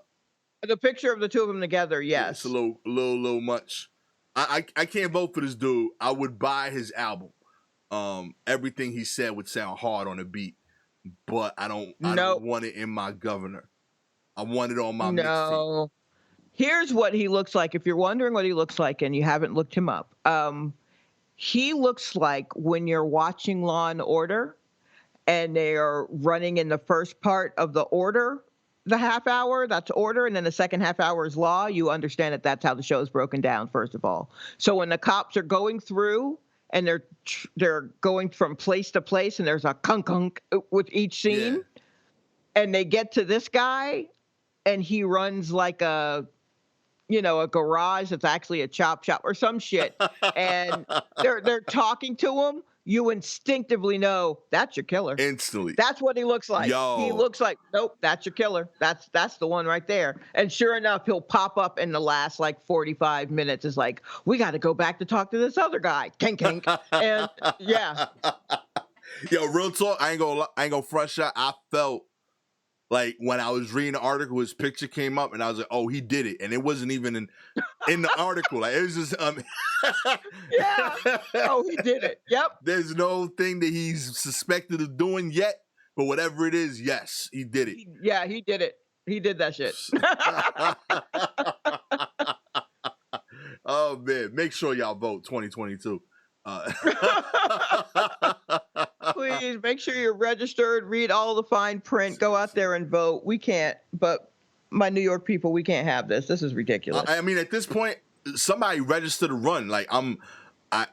picture of the two of them together, yes. Yeah, it's a little much. I can't vote for this dude. I would buy his album. Everything he said would sound hard on a beat, but I don't want it in my governor. I want it on my mixtape. Here's what he looks like. If you're wondering what he looks like and you haven't looked him up, he looks like when you're watching Law and Order and they are running in the first part of the order, the half hour, that's order, and then the second half hour is law. You understand that that's how the show is broken down, first of all. So when the cops are going through and they're going from place to place and there's a kunk with each scene, and they get to this guy and he runs like a garage that's actually a chop shop or some shit, and they're talking to him, you instinctively know that's your killer. Instantly. That's what he looks like. Yo. He looks like, nope, that's your killer. That's the one right there. And sure enough, he'll pop up in the last like 45 minutes. It's like, we got to go back to talk to this other guy. Kink. And yeah. Yo, real talk, I ain't gonna front shot. I felt like when I was reading the article, his picture came up, and I was like, "Oh, he did it," and it wasn't even in the article. Like, it was just yeah. Oh, he did it. Yep. There's no thing that he's suspected of doing yet, but whatever it is, yes, he did it. Yeah, he did it. He did that shit. Oh man, make sure y'all vote 2022. Please make sure you're registered, read all the fine print, go out there and vote. We can't, but my New York people, we can't have this. This is ridiculous. I mean, at this point, somebody register to run. Like,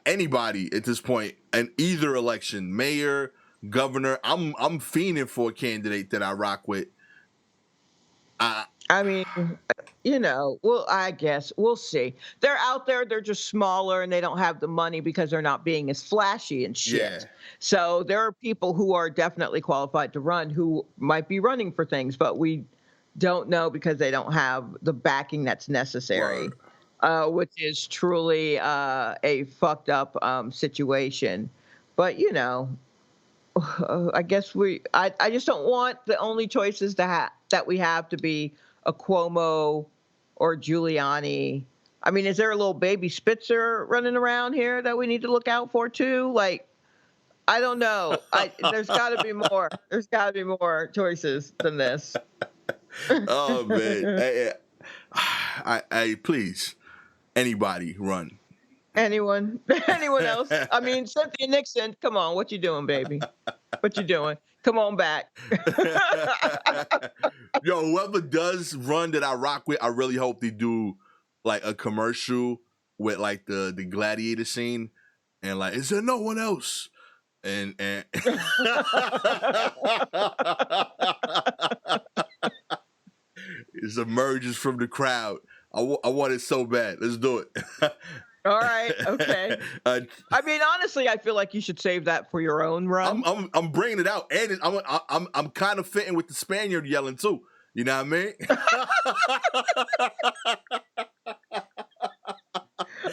anybody at this point in either election, mayor, governor, I'm fiending for a candidate that I rock with. I mean, well, I guess we'll see. They're out there. They're just smaller and they don't have the money because they're not being as flashy and shit. Yeah. So there are people who are definitely qualified to run who might be running for things, but we don't know because they don't have the backing that's necessary, which is truly a fucked up situation. But, I guess I just don't want the only choices that we have to be a Cuomo or Giuliani. I mean, is there a little baby Spitzer running around here that we need to look out for too? Like, I don't know. There's got to be more. There's got to be more choices than this. Oh man, I please, anybody run. Anyone else? I mean, Cynthia Nixon, come on, what you doing, baby? What you doing? Come on back. Yo, whoever does run that I rock with, I really hope they do like a commercial with like the gladiator scene and like, is there no one else? And it emerges from the crowd. I want it so bad. Let's do it. All right. Okay. I mean, honestly, I feel like you should save that for your own run. I'm bringing it out, and I'm kind of fitting with the Spaniard yelling too. You know what I mean?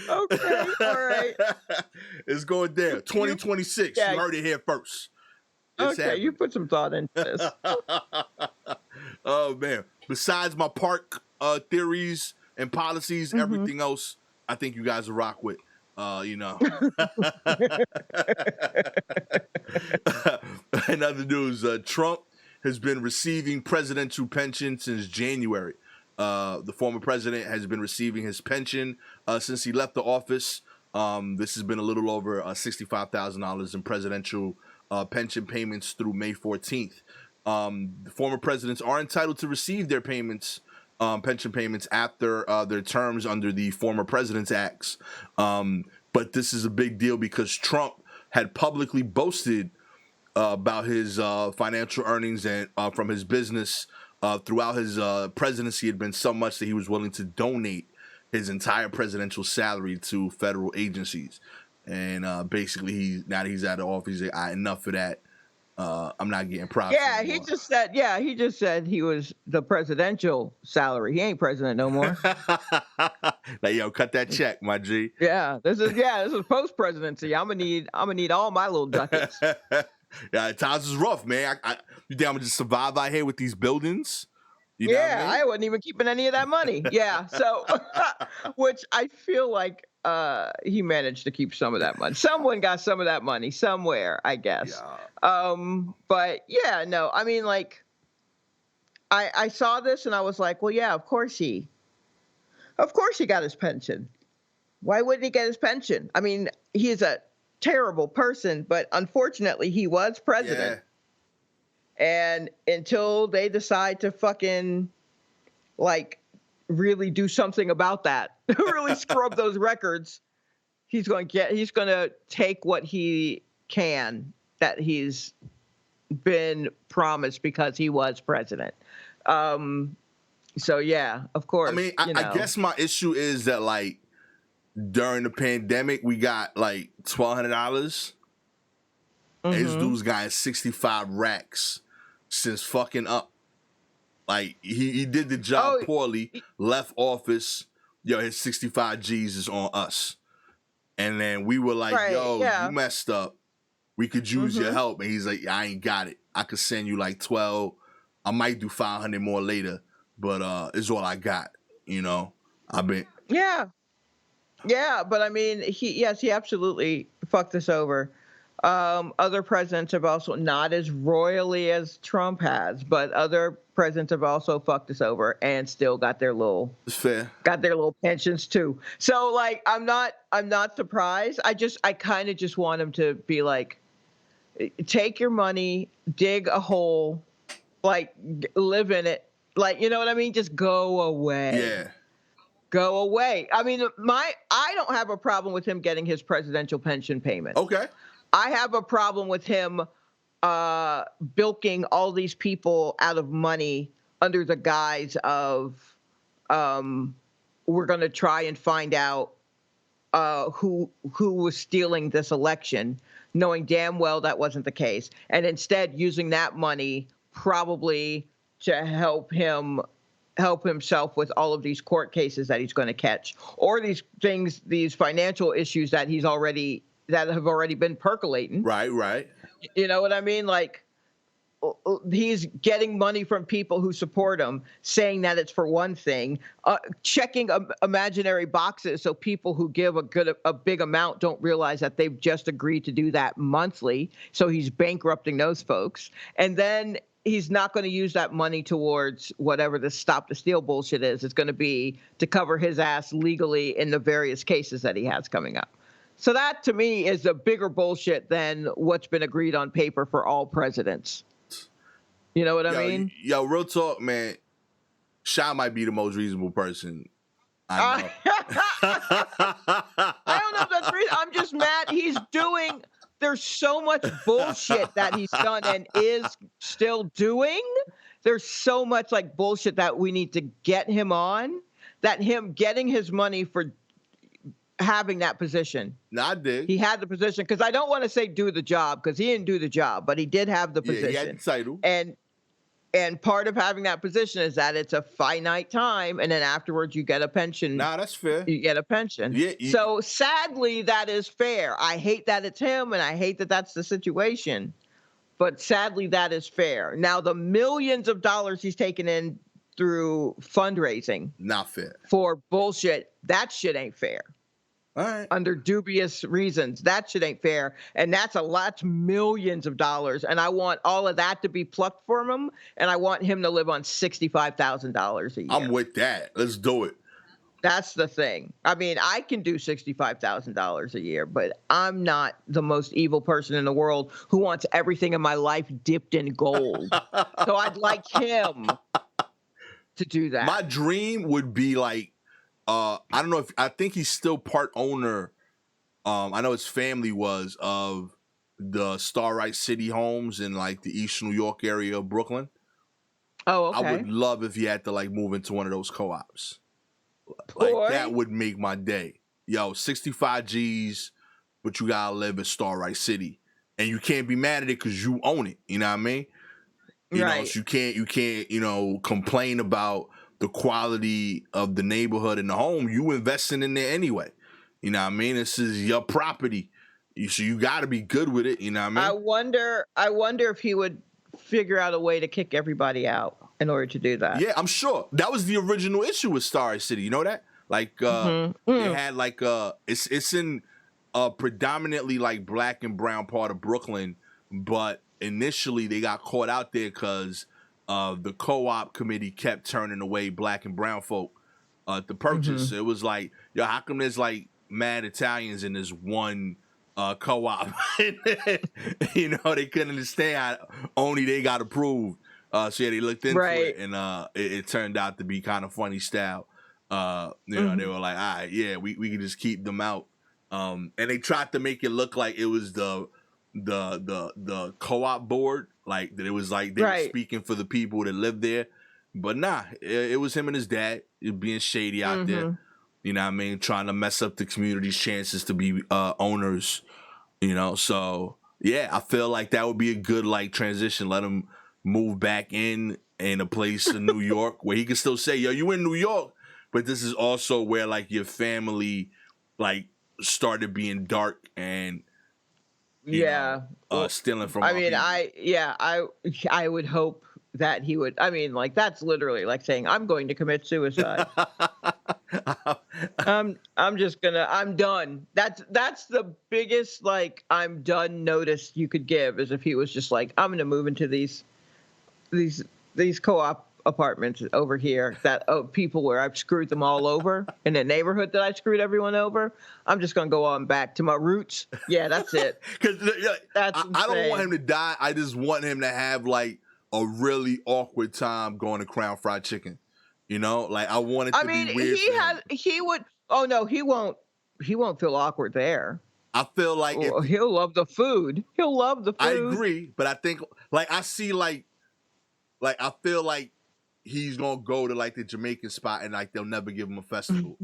Okay. All right. It's going down. 2026. You heard it here first. It's happening. You put some thought into this. Oh man. Besides my park theories and policies, everything else, I think you guys will rock with. In other news, Trump has been receiving presidential pension since January. The former president has been receiving his pension since he left the office. This has been a little over $65,000 in presidential pension payments through May 14th. The former presidents are entitled to receive their payments, pension payments, after their terms under the Former Presidents Acts. But this is a big deal because Trump had publicly boasted about his financial earnings and from his business throughout his presidency had been so much that he was willing to donate his entire presidential salary to federal agencies. And basically, now that he's out of office, he's like, enough of that. I'm not getting props. Yeah, he just said he was the presidential salary. He ain't president no more. Like, yo, cut that check, my G. Yeah, this is post presidency. I'm gonna need all my little ducats. Yeah, times is rough, man. You think I'm gonna just survive out here with these buildings? You know what I mean? I wasn't even keeping any of that money. Yeah, so which I feel like he managed to keep some of that money. Someone got some of that money somewhere, I guess. Yeah. But yeah, no, I mean, like, I saw this and I was like, well, yeah, of course he got his pension. Why wouldn't he get his pension? I mean, he's a terrible person, but unfortunately he was president. Yeah. And until they decide to fucking like really do something about that, really scrub those records, he's going to take what he can that he's been promised because he was president. So yeah, of course. I mean, I guess my issue is that like during the pandemic we got like $1,200. His dude's got 65 racks since fucking up. Like he did the job poorly, left office. Yo, his 65 G's is on us. And then we were like, you messed up. We could use your help. And he's like, I ain't got it. I could send you like 12. I might do 500 more later, but it's all I got. You know, Yeah, but I mean, he absolutely fucked us over. Other presidents have also, not as royally as Trump has, but other presidents have also fucked us over and still got their little pensions too. So like, I'm not surprised. I kind of just want him to be like, take your money, dig a hole, like live in it. Like, you know what I mean? Just go away. Yeah. Go away. I mean, I don't have a problem with him getting his presidential pension payment. Okay. I have a problem with him bilking all these people out of money under the guise of we're going to try and find out who was stealing this election, knowing damn well that wasn't the case, and instead using that money probably to help himself with all of these court cases that he's going to catch, or these financial issues that he's already that have already been percolating. Right. You know what I mean? Like, he's getting money from people who support him, saying that it's for one thing, checking imaginary boxes so people who give a big amount don't realize that they've just agreed to do that monthly. So he's bankrupting those folks, and then he's not going to use that money towards whatever the stop the steal bullshit is. It's going to be to cover his ass legally in the various cases that he has coming up. So that to me is a bigger bullshit than what's been agreed on paper for all presidents. You know what I mean? Yo, real talk, man. Sha might be the most reasonable person I know. I don't know if that's reason. I'm just mad. There's so much bullshit that he's done and is still doing. There's so much like bullshit that we need to get him on, that him getting his money for having that position. No, I did. He had the position, because I don't want to say do the job, because he didn't do the job, but he did have the position. He had the title. And part of having that position is that it's a finite time, and then afterwards you get a pension. Nah, that's fair. You get a pension. Yeah. So sadly, that is fair. I hate that it's him, and I hate that that's the situation. But sadly, that is fair. Now, the millions of dollars he's taken in through fundraising. Not fair. For bullshit, that shit ain't fair. All right. Under dubious reasons. That shit ain't fair. And that's millions of dollars. And I want all of that to be plucked from him. And I want him to live on $65,000 a year. I'm with that. Let's do it. That's the thing. I mean, I can do $65,000 a year, but I'm not the most evil person in the world who wants everything in my life dipped in gold. So I'd like him to do that. My dream would be like, I don't know I think he's still part owner. I know his family was of the Starlight City homes in like the East New York area of Brooklyn. Oh, okay. I would love if he had to like move into one of those co-ops. Boy. Like that would make my day. Yo, 65 G's, but you gotta live in Starlight City, and you can't be mad at it because you own it. You know what I mean? You know, so you can't, complain about the quality of the neighborhood and the home. You investing in there anyway. You know what I mean? This is your property. So you got to be good with it. You know what I mean? I wonder if he would figure out a way to kick everybody out in order to do that. Yeah, I'm sure. That was the original issue with Starlight City. You know that? Like, they had like, it's in a predominantly like black and brown part of Brooklyn, but initially they got caught out there because the co-op committee kept turning away black and brown folk to purchase. It was like, yo, how come there's like mad Italians in this one co-op? You know, they couldn't understand how only they got approved. So yeah, they looked into it, and it turned out to be kind of funny style. You know, they were like, all right, yeah, we can just keep them out. And they tried to make it look like it was the co-op board, like that it was like they were speaking for the people that lived there. But nah, it was him and his dad being shady out there. You know what I mean? Trying to mess up the community's chances to be owners, you know? So yeah, I feel like that would be a good like transition. Let him move back in a place in New York where he can still say, yo, you in New York, but this is also where like your family like started being dark and stealing from. I mean, I would hope that he would. I mean, like that's literally like saying I'm going to commit suicide. I'm done. That's the biggest like I'm done notice you could give, is if he was just like, I'm going to move into these co-op apartments over here that people where I've screwed them all over in the neighborhood that I screwed everyone over. I'm just gonna go on back to my roots. Yeah, that's it. Because I don't want him to die. I just want him to have like a really awkward time going to Crown Fried Chicken. You know, like I want it to be weird. He would. Oh no, he won't. He won't feel awkward there. I feel like he'll love the food. He'll love the food. I agree, but I think like I see like I feel like he's gonna go to like the Jamaican spot and like they'll never give him a festival,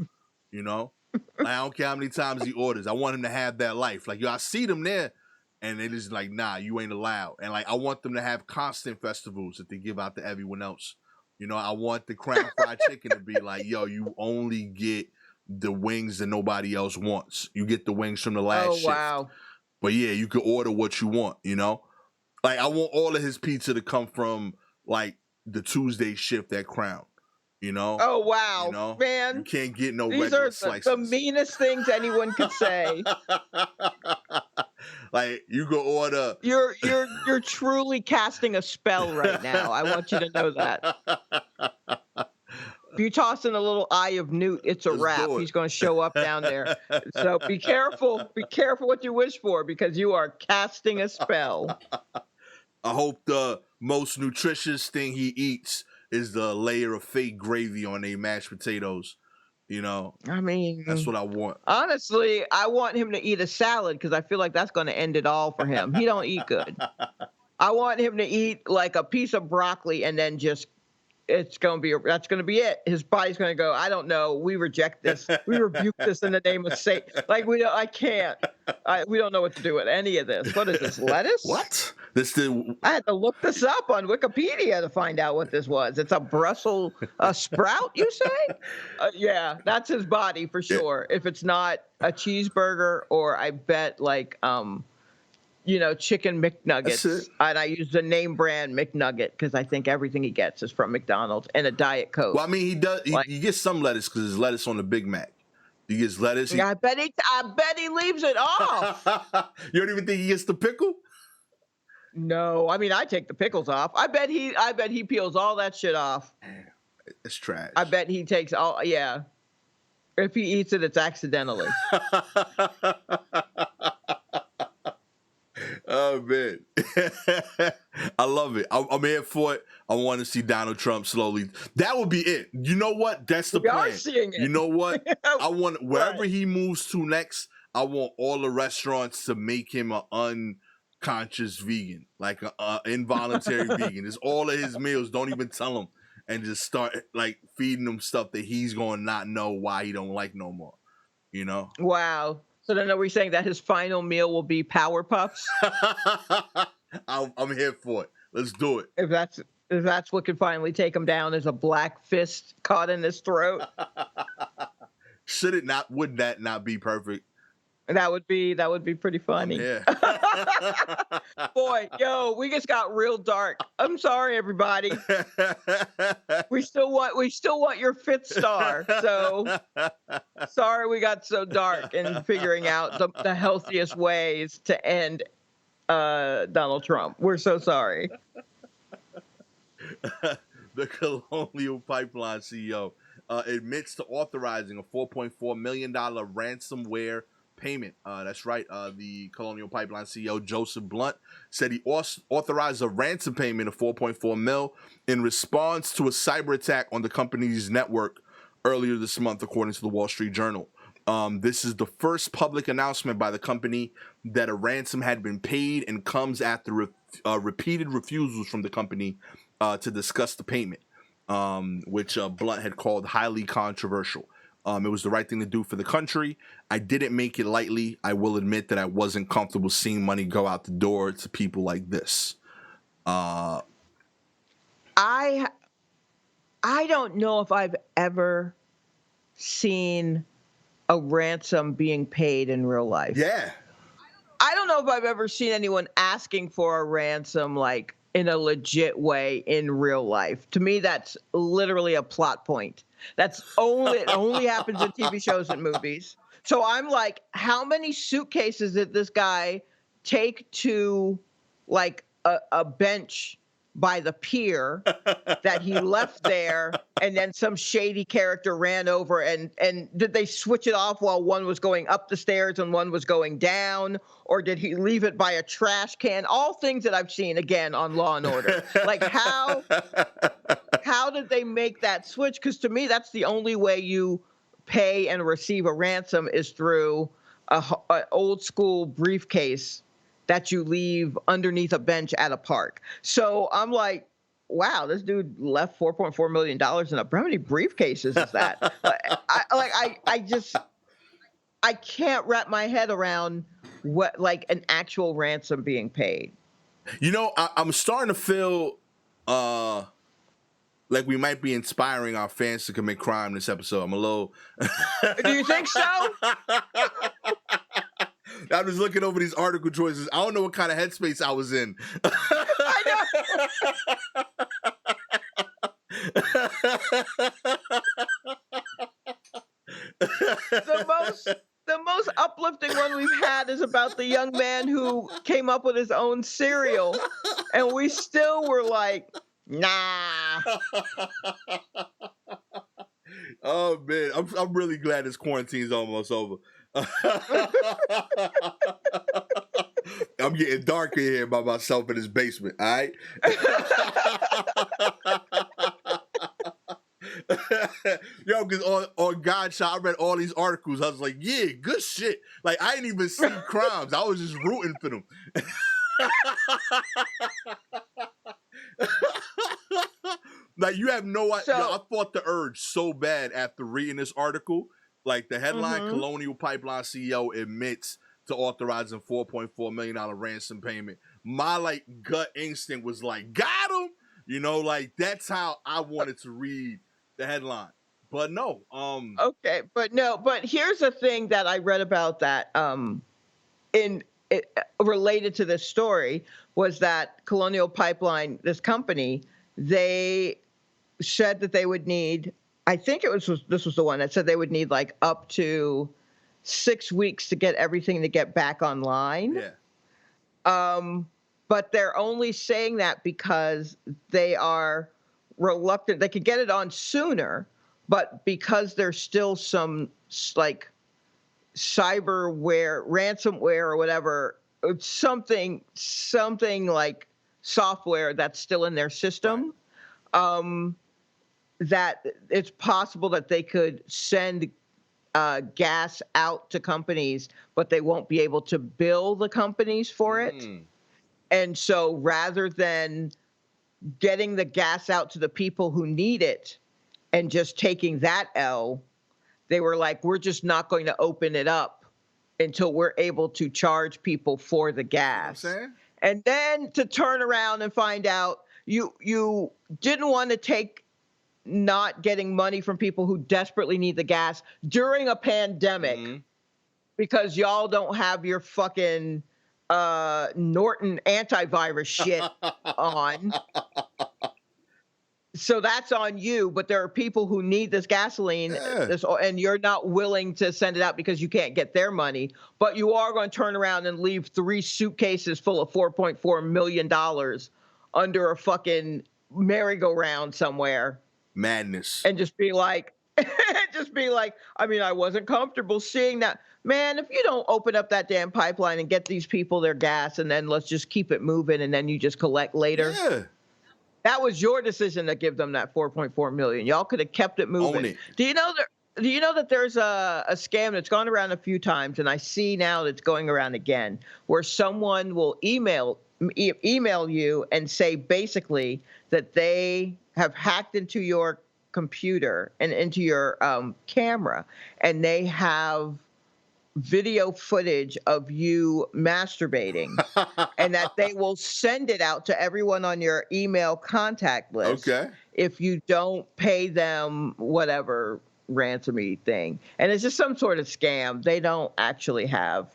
you know? Like, I don't care how many times he orders. I want him to have that life. Like, yo, I see them there and they just like, nah, you ain't allowed. And like, I want them to have constant festivals that they give out to everyone else. You know, I want the Crown Fried Chicken to be like, yo, you only get the wings that nobody else wants. You get the wings from the last shift. Wow. But yeah, you can order what you want, Like, I want all of his pizza to come from, like, the Tuesday shift at Crown, Oh, wow. Man. You can't get no These regular are slices. the meanest things anyone could say. Like, you can order. You're truly casting a spell right now. I want you to know that. If you toss in a little eye of Newt, it's a wrap. He's going to show up down there. So be careful. Be careful what you wish for, because you are casting a spell. I hope the most nutritious thing he eats is the layer of fake gravy on a mashed potatoes. I mean, that's what I want. Honestly, I want him to eat a salad, because I feel like that's going to end it all for him. He don't eat good. I want him to eat like a piece of broccoli and then just, that's going to be it. His body's going to go, I don't know. We reject this. We rebuke this in the name of Satan. Like, we don't know what to do with any of this. What is this, lettuce? What? I had to look this up on Wikipedia to find out what this was. It's a Brussels sprout, you say? Yeah, that's his body for sure. If it's not a cheeseburger, or I bet like, chicken McNuggets. And I use the name brand McNugget because I think everything he gets is from McDonald's, and a Diet Coke. Well, I mean, he does. He gets some lettuce because there's lettuce on the Big Mac. He gets lettuce. I bet he leaves it off. You don't even think he gets the pickle? No, I mean, I take the pickles off. I bet he peels all that shit off. It's trash. I bet he takes all. Yeah, if he eats it, it's accidentally. Oh man, I love it. I'm here for it. I want to see Donald Trump slowly. That would be it. You know what? That's the plan. We are seeing it. You know what? I want wherever he moves to next. I want all the restaurants to make him an unconscious vegan, like an involuntary vegan. It's all of his meals. Don't even tell him, and just start like feeding him stuff that he's going to not know why he don't like no more. Wow. So then are we saying that his final meal will be Power Puffs? I'm here for it. Let's do it. If that's what could finally take him down, is a black fist caught in his throat. Should it not? Would that not be perfect? That would be pretty funny. Yeah. Boy, we just got real dark. I'm sorry, everybody. We still want your fifth star. So sorry we got so dark in figuring out the healthiest ways to end Donald Trump. We're so sorry. The Colonial Pipeline CEO admits to authorizing a $4.4 million ransomware payment. That's right. The Colonial Pipeline CEO Joseph Blunt said he authorized a ransom payment of $4.4 million in response to a cyber attack on the company's network earlier this month, according to the Wall Street Journal. This is the first public announcement by the company that a ransom had been paid, and comes after repeated refusals from the company to discuss the payment, which Blunt had called highly controversial. It was the right thing to do for the country. I didn't make it lightly. I will admit that I wasn't comfortable seeing money go out the door to people like this. I don't know if I've ever seen a ransom being paid in real life. Yeah. I don't know if I've ever seen anyone asking for a ransom like in a legit way in real life. To me, that's literally a plot point. It only happens in TV shows and movies. So I'm like, how many suitcases did this guy take to like a bench by the pier that he left there, and then some shady character ran over, and did they switch it off while one was going up the stairs and one was going down, or did he leave it by a trash can? All things that I've seen again on Law and Order. Like how did they make that switch? Because to me, that's the only way you pay and receive a ransom is through an old school briefcase that you leave underneath a bench at a park. So I'm like, wow, this dude left $4.4 million in how many briefcases is that? I can't wrap my head around what like an actual ransom being paid. I'm starting to feel like we might be inspiring our fans to commit crime this episode. I'm a little. Do you think so? I was looking over these article choices. I don't know what kind of headspace I was in. I know. The most uplifting one we've had is about the young man who came up with his own cereal, and we still were like, nah. Oh man, I'm really glad this quarantine's almost over. I'm getting darker here by myself in this basement. All right. Yo, because on Godshot, I read all these articles. I was like, yeah, good shit. Like, I didn't even see crimes. I was just rooting for them. Like, you have no idea. I fought the urge so bad after reading this article. Like, the headline, Colonial Pipeline CEO admits to authorizing $4.4 million ransom payment. My, like, gut instinct was like, got him! You know, like, that's how I wanted to read the headline. But no. Okay, but here's the thing that I read about that related to this story was that Colonial Pipeline, this company, they said that they would need, I think this was the one that said they would need like up to 6 weeks to get everything to get back online. Yeah. But they're only saying that because they are reluctant. They could get it on sooner, but because there's still some like cyberware, ransomware or whatever, something like software that's still in their system, that it's possible that they could send gas out to companies, but they won't be able to bill the companies for it. And so rather than getting the gas out to the people who need it and just taking that L, they were like, we're just not going to open it up until we're able to charge people for the gas. You know what I'm saying? And then to turn around and find out you didn't want to take not getting money from people who desperately need the gas during a pandemic because y'all don't have your fucking Norton antivirus shit on. So that's on you, but there are people who need this gasoline, and you're not willing to send it out because you can't get their money, but you are going to turn around and leave 3 suitcases full of $4.4 million under a fucking merry-go-round somewhere. Madness. And just be like, I mean, I wasn't comfortable seeing that. Man, if you don't open up that damn pipeline and get these people their gas, and then let's just keep it moving, and then you just collect later. Yeah. That was your decision to give them that $4.4 million. Y'all could have kept it moving. Own it. Do you know that there's a scam that's gone around a few times, and I see now that's going around again, where someone will email you and say basically that they have hacked into your computer and into your camera, and they have video footage of you masturbating and that they will send it out to everyone on your email contact list if you don't pay them whatever ransomy thing. And it's just some sort of scam. They don't actually have,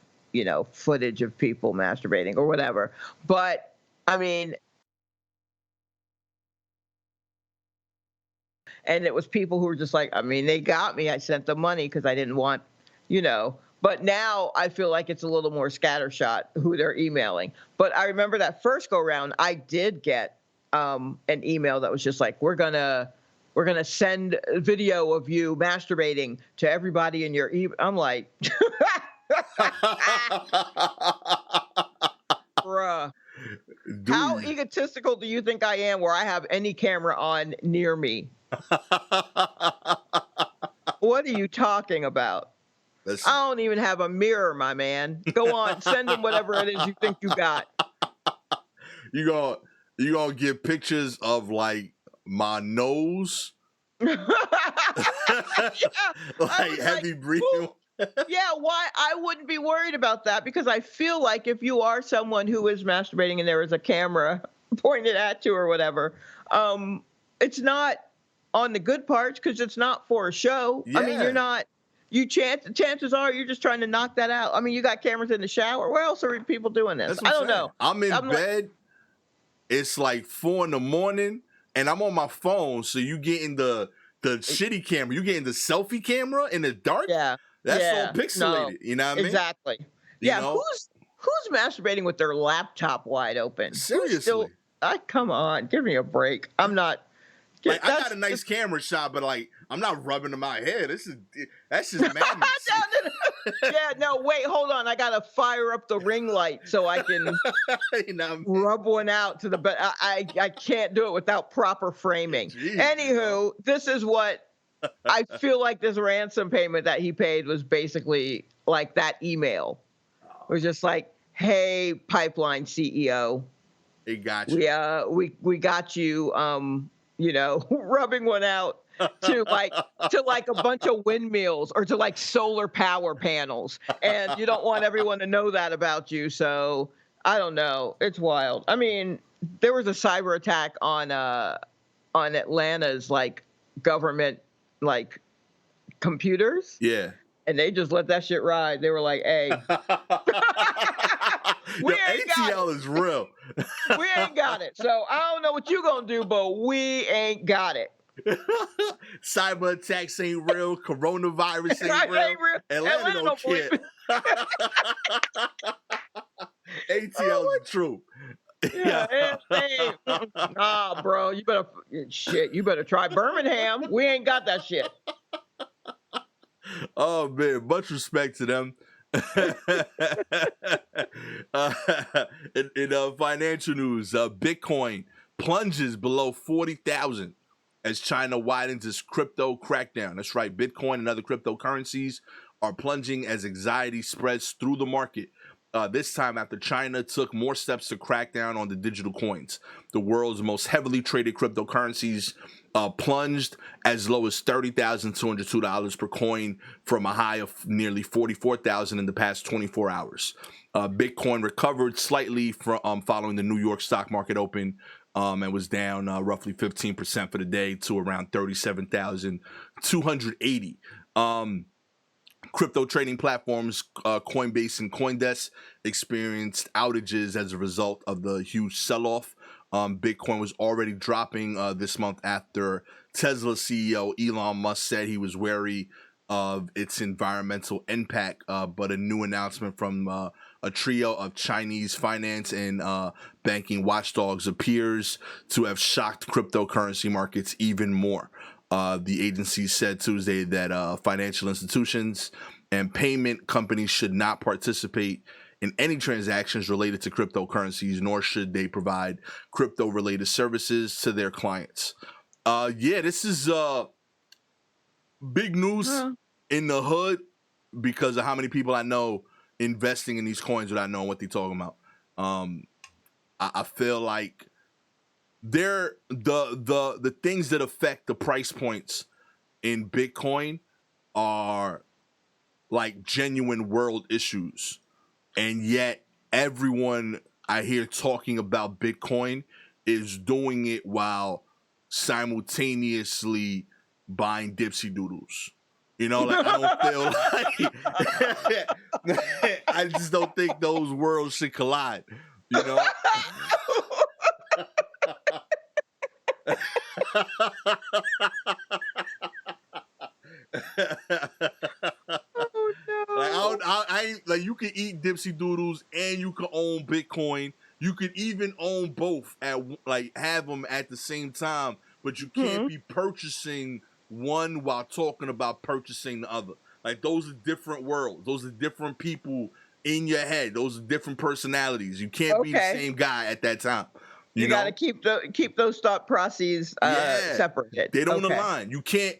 footage of people masturbating or whatever. But I mean, and it was people who were just like, I mean, they got me. I sent the money because I didn't want, But now I feel like it's a little more scattershot who they're emailing. But I remember that first go round, I did get an email that was just like, we're gonna send a video of you masturbating to everybody in your email. I'm like, bruh. Dude. How egotistical do you think I am where I have any camera on near me? What are you talking about? Listen. I don't even have a mirror, my man. Go on, send them whatever it is you think you got. You gonna get pictures of like my nose, yeah, like heavy breathing. Yeah, why? I wouldn't be worried about that because I feel like if you are someone who is masturbating and there is a camera pointed at you or whatever, it's not on the good parts because it's not for a show. Yeah. I mean, you're not. Chances are you're just trying to knock that out. I mean, you got cameras in the shower. Where else are people doing this? That's what I don't know. I'm in bed. It's like 4 a.m. and I'm on my phone. So you getting the shitty camera. You getting the selfie camera in the dark. Yeah. That's all pixelated. No, you know what I mean? Exactly. Yeah. Who's masturbating with their laptop wide open? Seriously. Come on, give me a break. I'm not. Like, I got a nice camera shot, but like I'm not rubbing in my head. That's just madness. Yeah, no, wait, hold on. I gotta fire up the ring light so I can rub one out to the. But I can't do it without proper framing. Jeez, anywho, this is what I feel like. This ransom payment that he paid was basically like that email. It was just like, hey, pipeline CEO, it got you. We got you. Rubbing one out to like a bunch of windmills or to like solar power panels, and you don't want everyone to know that about you. So I don't know. It's wild. I mean, there was a cyber attack on Atlanta's like government like computers. Yeah. And they just let that shit ride. They were like, "Hey, ATL is real. We ain't got it. So I don't know what you gonna do, but we ain't got it." Cyber attacks ain't real. Coronavirus ain't real. Atlanta don't care. ATL is true. Yeah. Nah, bro, you better try Birmingham. We ain't got that shit. Oh man, much respect to them. In financial news, Bitcoin plunges below 40,000 as China widens its crypto crackdown. That's right, Bitcoin and other cryptocurrencies are plunging as anxiety spreads through the market. This time after China took more steps to crack down on the digital coins. The world's most heavily traded cryptocurrencies plunged as low as $30,202 per coin from a high of nearly $44,000 in the past 24 hours. Bitcoin recovered slightly from following the New York stock market open and was down roughly 15% for the day to around 37,280. Crypto trading platforms Coinbase and CoinDesk experienced outages as a result of the huge sell-off. Bitcoin was already dropping this month after Tesla CEO Elon Musk said he was wary of its environmental impact, but a new announcement from a trio of Chinese finance and banking watchdogs appears to have shocked cryptocurrency markets even more. The agency said Tuesday that financial institutions and payment companies should not participate in any transactions related to cryptocurrencies, nor should they provide crypto-related services to their clients. This is big news in the hood because of how many people I know investing in these coins without knowing what they're talking about. I feel like they're the things that affect the price points in Bitcoin are like genuine world issues, and yet everyone I hear talking about Bitcoin is doing it while simultaneously buying dipsy doodles. You know, like I don't feel like I just don't think those worlds should collide. You know. Oh no! I ain't like you can eat dipsy doodles and you can own Bitcoin. You could even own both have them at the same time, but you can't be purchasing one while talking about purchasing the other. Like those are different worlds. Those are different people in your head. Those are different personalities. You can't be the same guy at that time. You got to keep those thought processes separated. They don't align. You can't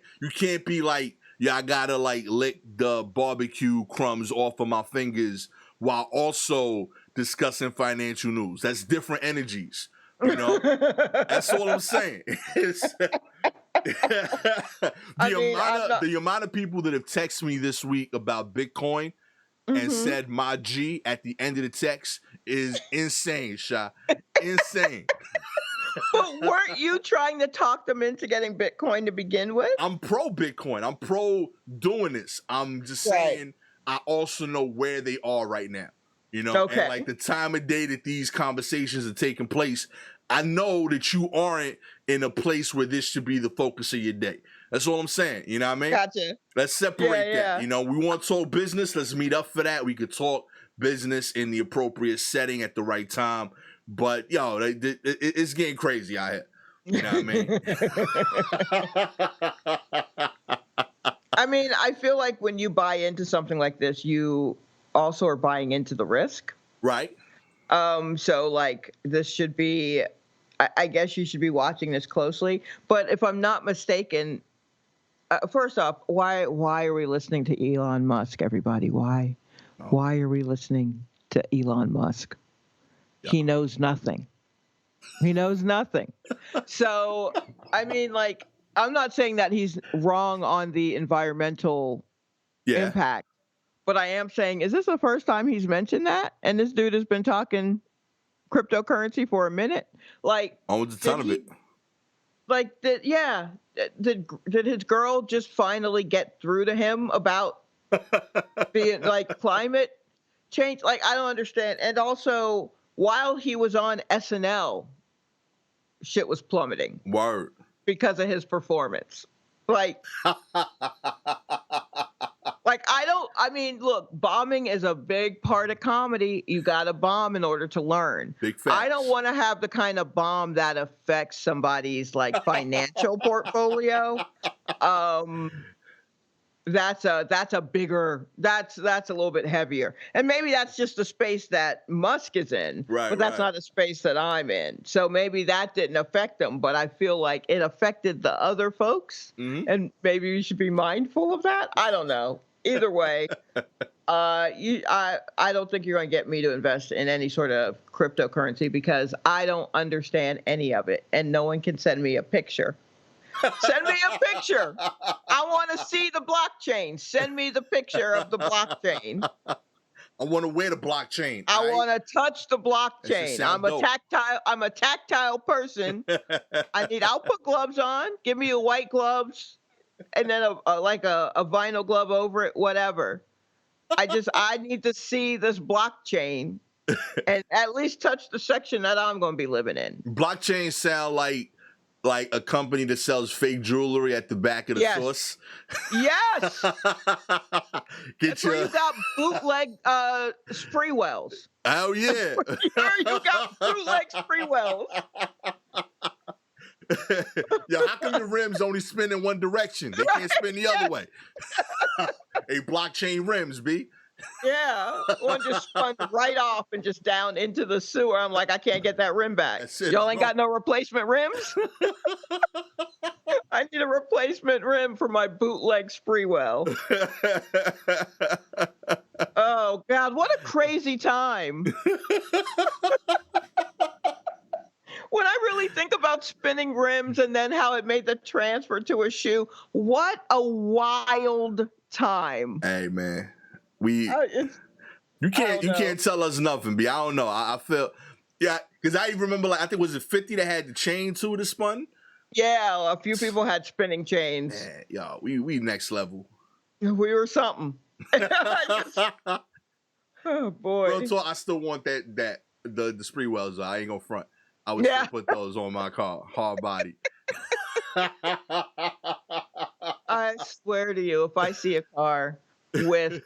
be like, yeah, I gotta like lick the barbecue crumbs off of my fingers while also discussing financial news. That's different energies. You know, that's all I'm saying. The amount of people that have texted me this week about Bitcoin and said my G at the end of the text is insane, Sha. Insane. But weren't you trying to talk them into getting Bitcoin to begin with? I'm pro Bitcoin. I'm pro doing this. I'm just saying I also know where they are right now. You know, and like the time of day that these conversations are taking place, I know that you aren't in a place where this should be the focus of your day. That's all I'm saying. You know what I mean? Gotcha. Let's separate that. You know, we want to talk business. Let's meet up for that. We could talk business in the appropriate setting at the right time. But, yo, it's getting crazy out here. You know what I mean? I mean, I feel like when you buy into something like this, you also are buying into the risk. Right. So, like, this should be, I guess you should be watching this closely. But if I'm not mistaken, first off, why are we listening to Elon Musk, everybody? Why? Oh. Why are we listening to Elon Musk? Yep. He knows nothing. He knows nothing. So, I mean, like, I'm not saying that he's wrong on the environmental impact, but I am saying, is this the first time he's mentioned that? And this dude has been talking cryptocurrency for a minute. Like, almost a ton of it. Like, did his girl just finally get through to him about being like climate change? Like, I don't understand. And also, while he was on SNL, shit was plummeting. Word. Because of his performance. Like, look, bombing is a big part of comedy. You got to bomb in order to learn. Big facts. I don't want to have the kind of bomb that affects somebody's like financial portfolio. That's a little bit heavier. And maybe that's just the space that Musk is in. Right. But that's not a space that I'm in. So maybe that didn't affect them, but I feel like it affected the other folks. Mm-hmm. And maybe we should be mindful of that. I don't know. Either way, I don't think you're going to get me to invest in any sort of cryptocurrency because I don't understand any of it, and no one can send me a picture. Send me a picture. I want to see the blockchain. Send me the picture of the blockchain. I want to wear the blockchain. I want to touch the blockchain. I'm a tactile person. I'll put gloves on. Give me a white gloves. And then a vinyl glove over it, whatever. I need to see this blockchain and at least touch the section that I'm going to be living in. Blockchain sound like a company that sells fake jewelry at the back of the source. Yes. Where you got bootleg Spreewells. Oh yeah. You got bootleg Spreewells. Yo, how come your rims only spin in one direction? They can't spin the other way. Hey, blockchain rims, B. Yeah, one just spun right off and just down into the sewer. I'm like, I can't get that rim back. Y'all ain't got no replacement rims? I need a replacement rim for my bootleg Spreewell. Oh, God, what a crazy time. When I really think about spinning rims and then how it made the transfer to a shoe, what a wild time. Hey, man. You can't tell us nothing, B. I don't know. I feel, because I even remember, like, I think, was it 50 that had the chain to it spun? Yeah, a few people had spinning chains. Man, yo, we next level. We were something. Oh, boy. Real talk, I still want the Spreewells. I ain't gonna front. I would still put those on my car, hard body. I swear to you, if I see a car with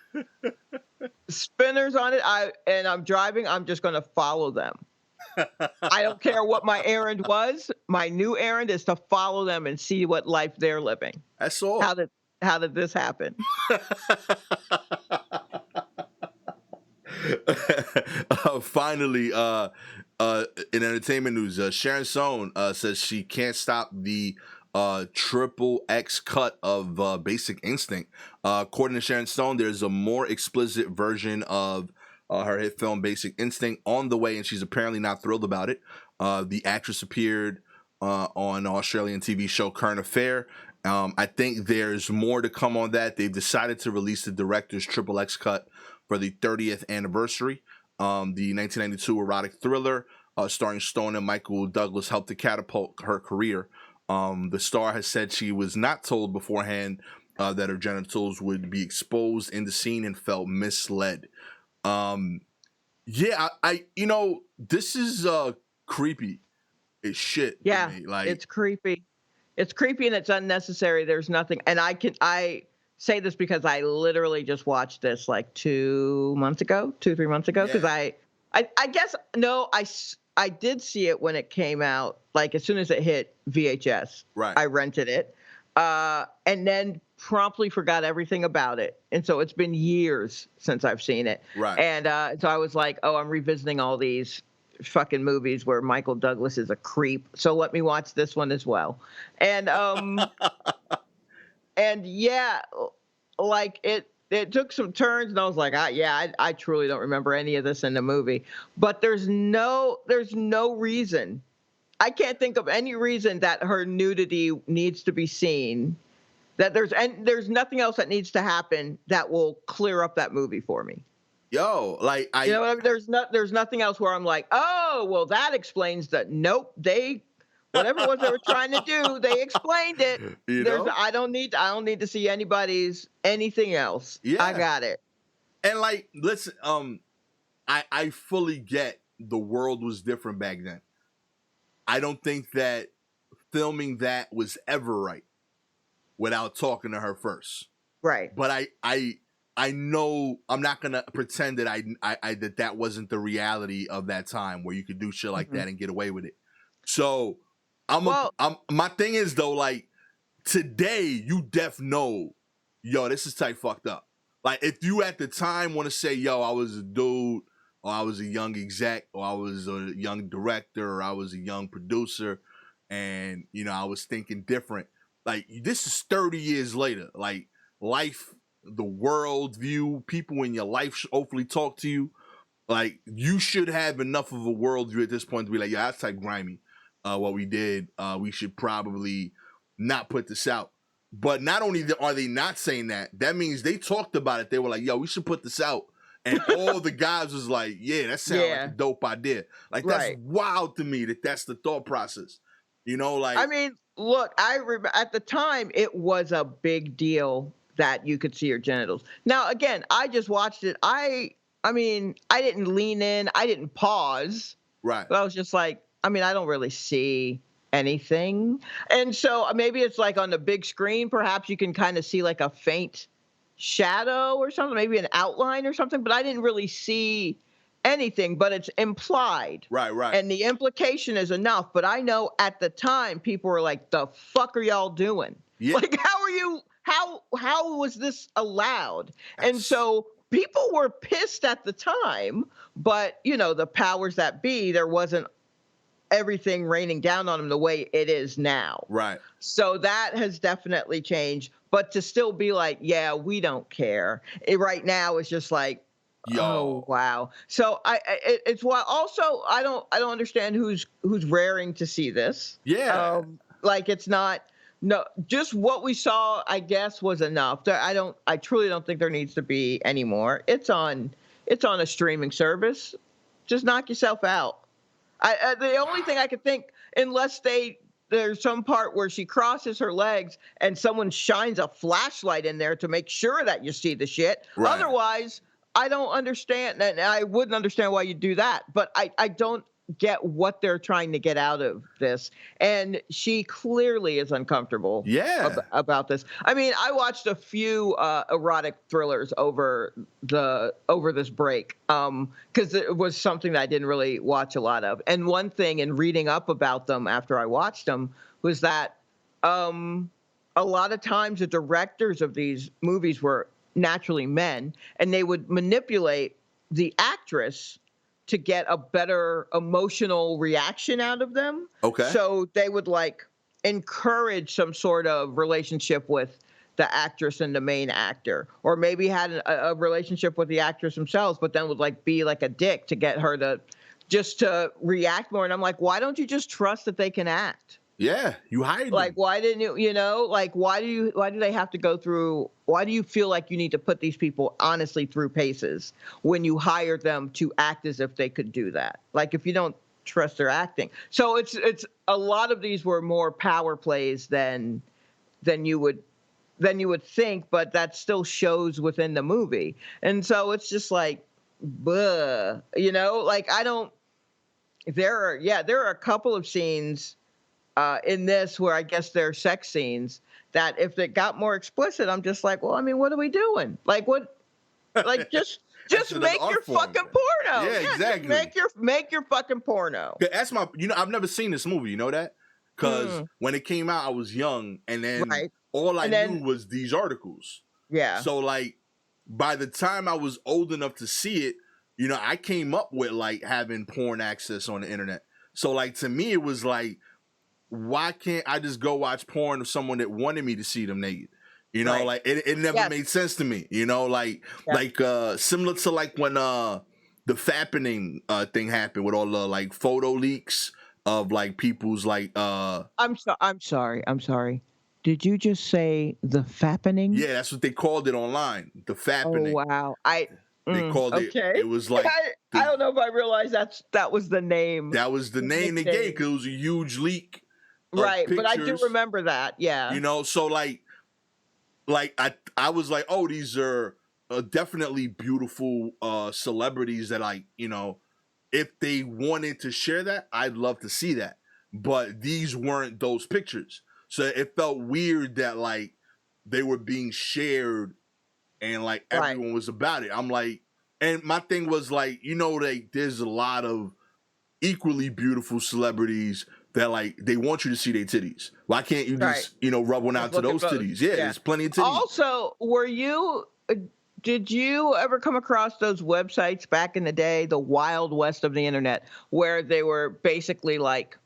spinners on it, and I'm driving, I'm just going to follow them. I don't care what my errand was. My new errand is to follow them and see what life they're living. That's all. How did this happen? Finally, in entertainment news, Sharon Stone says she can't stop the triple X cut of Basic Instinct. According to Sharon Stone, there's a more explicit version of her hit film Basic Instinct on the way, and she's apparently not thrilled about it. The actress appeared on an Australian TV show Current Affair. I think there's more to come on that. They've decided to release the director's triple X cut for the 30th anniversary. The 1992 erotic thriller starring Stone and Michael Douglas, helped to catapult her career. The star has said she was not told beforehand that her genitals would be exposed in the scene and felt misled. Yeah, I this is creepy as shit. Yeah, to me. Like, it's creepy. It's creepy and it's unnecessary. There's nothing, and I say this because I literally just watched this like 3 months ago, because yeah, I guess no, I did see it when it came out, like as soon as it hit VHS. right, I rented it, and then promptly forgot everything about it, and so it's been years since I've seen it, right. and so I was like, oh, I'm revisiting all these fucking movies where Michael Douglas is a creep, so let me watch this one as well, and and yeah, like it took some turns, and I was like, yeah, I truly don't remember any of this in the movie. But there's no reason. I can't think of any reason that her nudity needs to be seen. That there's nothing else that needs to happen that will clear up that movie for me. Yo, like You know what I mean? There's nothing else where I'm like, oh, well, that explains that. Nope, whatever it was they were trying to do, they explained it. you know, I don't need to see anything else. I yeah. got it. And like, listen, I fully get the world was different back then. I don't think that filming that was ever right without talking to her first. Right. But I know I'm not gonna pretend that I that wasn't the reality of that time where you could do shit like that and get away with it. So my thing is though, like today you know, yo, this is type fucked up. Like if you at the time want to say, yo, I was a dude, or I was a young exec, or I was a young director, or I was a young producer, and I was thinking different. Like this is 30 years later. Like life, the world view, people in your life hopefully talk to you. Like you should have enough of a worldview at this point to be like, yeah, that's like grimy. What we did, we should probably not put this out. But not only are they not saying that, that means they talked about it. They were like, yo, we should put this out. And all the guys was like, yeah, that sounds like a dope idea. Like, that's wild to me that's the thought process. Like. I mean, look, I remember at the time, it was a big deal that you could see your genitals. Now, again, I just watched it. I mean, I didn't lean in. I didn't pause. Right. But I was just like, I mean, I don't really see anything. And so maybe it's like on the big screen, perhaps you can kind of see like a faint shadow or something, maybe an outline or something, but I didn't really see anything, but it's implied. Right. And the implication is enough. But I know at the time people were like, the fuck are y'all doing? Yeah. Like, how was this allowed? And so people were pissed at the time, but the powers that be, there wasn't everything raining down on them the way it is now. Right. So that has definitely changed. But to still be like, yeah, we don't care. Right now is just like, yo. Oh wow! So it's why also I don't understand who's raring to see this. Yeah. Like it's not just what we saw. I guess was enough. I truly don't think there needs to be any more. It's on a streaming service. Just knock yourself out. The only thing I could think, unless there's some part where she crosses her legs and someone shines a flashlight in there to make sure that you see the shit. Right. Otherwise, I don't understand, and I wouldn't understand why you do that. But I don't get what they're trying to get out of this. And she clearly is uncomfortable about this. I mean, I watched a few erotic thrillers over this break because it was something that I didn't really watch a lot of. And one thing in reading up about them after I watched them was that a lot of times the directors of these movies were naturally men, and they would manipulate the actress to get a better emotional reaction out of them. Okay. So they would like encourage some sort of relationship with the actress and the main actor, or maybe had a relationship with the actress themselves, but then would like be like a dick to get her to react more. And I'm like, why don't you just trust that they can act? Yeah, you hired like, them. Why didn't you, like, why do they have to go through, why do you feel like you need to put these people honestly through paces when you hired them to act as if they could do that? Like, if you don't trust their acting. So it's a lot of these were more power plays than you would think, but that still shows within the movie. And so it's just like, buh, like I don't. There are a couple of scenes in this where I guess they're sex scenes that if it got more explicit, I'm just like, well, I mean, what are we doing? Like what? Like just make your fucking porno. Yeah, exactly. Make your fucking porno. That's my. I've never seen this movie. You know that? Because when it came out, I was young, and then all I knew was these articles. Yeah. So like, by the time I was old enough to see it, I came up with like having porn access on the internet. So like to me, it was like, why can't I just go watch porn of someone that wanted me to see them naked? Like it never made sense to me. Like similar to like when the fappening thing happened with all the like photo leaks of like people's like I'm sorry. Did you just say the fappening? Yeah, that's what they called it online. The fappening. Oh wow. They called it. It was like I don't know if I realized that was the name. That was the name they gave because it was a huge leak. Right, pictures, but I do remember that. Yeah. So like I was like, oh, these are definitely beautiful celebrities that like, if they wanted to share that, I'd love to see that. But these weren't those pictures. So it felt weird that like they were being shared and like everyone was about it. I'm like, and my thing was like, like there's a lot of equally beautiful celebrities that like they want you to see their titties. Why can't you just, rub one out to those titties? Yeah, there's plenty of titties. Also, did you ever come across those websites back in the day, the Wild West of the internet, where they were basically like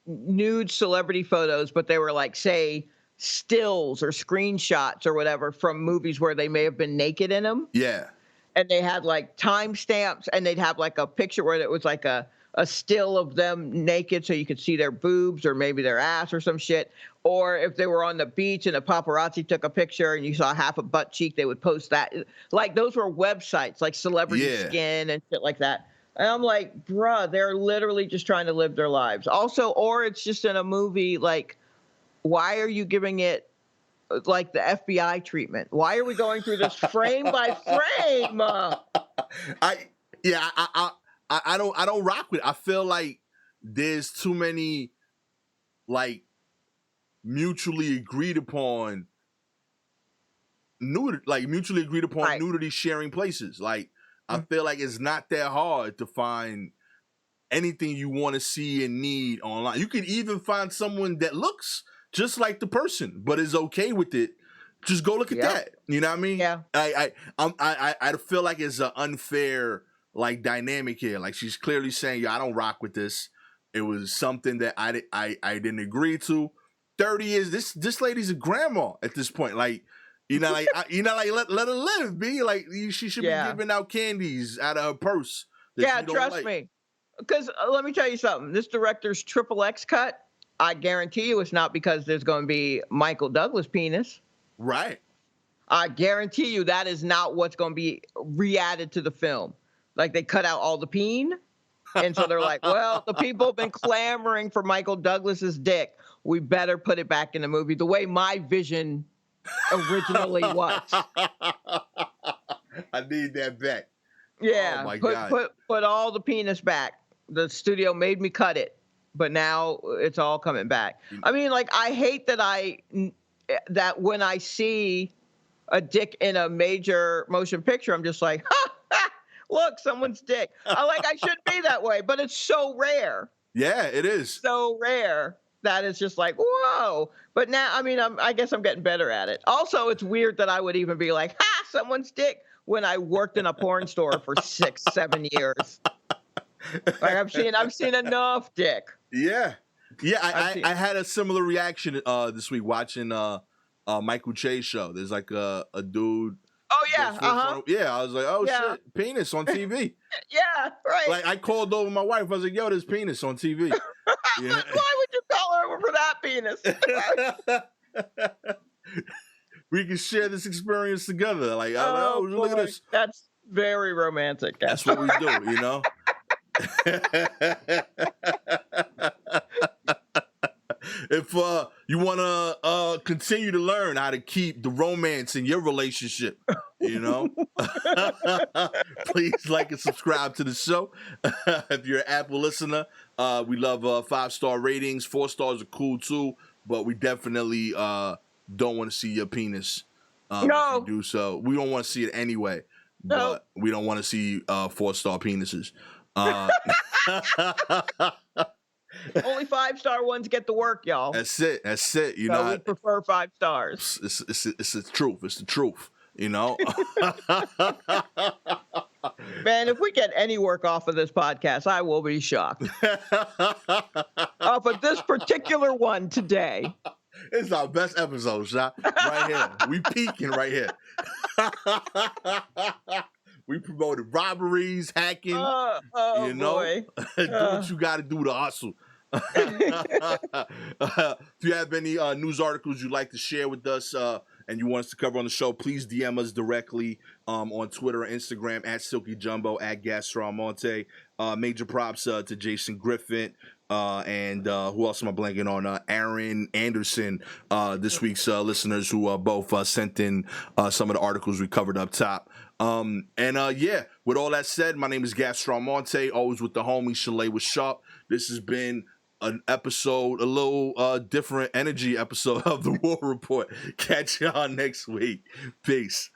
nude celebrity photos, but they were like, say, stills or screenshots or whatever from movies where they may have been naked in them? Yeah. And they had like timestamps, and they'd have like a picture where it was like a still of them naked so you could see their boobs or maybe their ass or some shit. Or if they were on the beach and a paparazzi took a picture and you saw half a butt cheek, they would post that. Like those were websites like Celebrity Skin and shit like that. And I'm like, bruh, they're literally just trying to live their lives. Also, or it's just in a movie, like, why are you giving it like the FBI treatment? Why are we going through this frame by frame? I don't rock with it. I feel like there's too many like mutually agreed upon nudity sharing places. Like I feel like it's not that hard to find anything you want to see and need online. You can even find someone that looks just like the person, but is okay with it. Just go look at that. You know what I mean? Yeah. I feel like it's an unfair like dynamic here. Like she's clearly saying, I don't rock with this. It was something that I didn't agree to. 30 years, this lady's a grandma at this point. Like, let her live, be like she should be giving out candies out of her purse. Yeah, trust me. Because let me tell you something. This director's XXX cut, I guarantee you it's not because there's going to be Michael Douglas penis. Right. I guarantee you that is not what's going to be re-added to the film. Like they cut out all the peen. And so they're like, well, the people have been clamoring for Michael Douglas's dick. We better put it back in the movie the way my vision originally was. I need that back. Yeah. Oh my God. Put all the penis back. The studio made me cut it, but now it's all coming back. I mean, like, I hate that when I see a dick in a major motion picture, I'm just like, ha! Look, someone's dick. I shouldn't be that way, but it's so rare. Yeah, it is. So rare that it's just like, whoa. But now, I mean, I guess I'm getting better at it. Also, it's weird that I would even be like, ha, someone's dick when I worked in a porn store for 6-7 years. Like I've seen enough dick. Yeah. Yeah, I had a similar reaction this week watching Michael Che's show. There's like a dude. Oh yeah, yeah, I was like, oh shit, penis on TV. Yeah, right. Like I called over my wife. I was like, yo, there's penis on TV. Yeah. Why would you call her over for that penis? We can share this experience together. Like, look at this. That's very romantic. That's what we do, If you want to continue to learn how to keep the romance in your relationship, please like and subscribe to the show. If you're an Apple listener, we love 5-star ratings. 4 stars are cool too, but we definitely don't want to see your penis. No. If you do so, we don't want to see it anyway. No. But we don't want to see 4-star penises. Only 5-star ones get the work, y'all. That's it. We prefer 5 stars. It's the truth. It's the truth. Man, if we get any work off of this podcast, I will be shocked. Off of this particular one today. It's our best episode, Shah. Right here. We peaking right here. We promoted robberies, hacking. Boy. Do what you got to do to hustle. If you have any news articles you'd like to share with us and you want us to cover on the show, please DM us directly on Twitter or Instagram at Silky Jumbo, at Gastor Almonte. Major props to Jason Griffin. And who else am I blanking on? Aaron Anderson, this week's listeners who both sent in some of the articles we covered up top. With all that said, my name is Gastor Almonte, always with the homie Shalewa Sharpe. This has been an episode, a little different energy episode of the War Report. Catch y'all next week. Peace.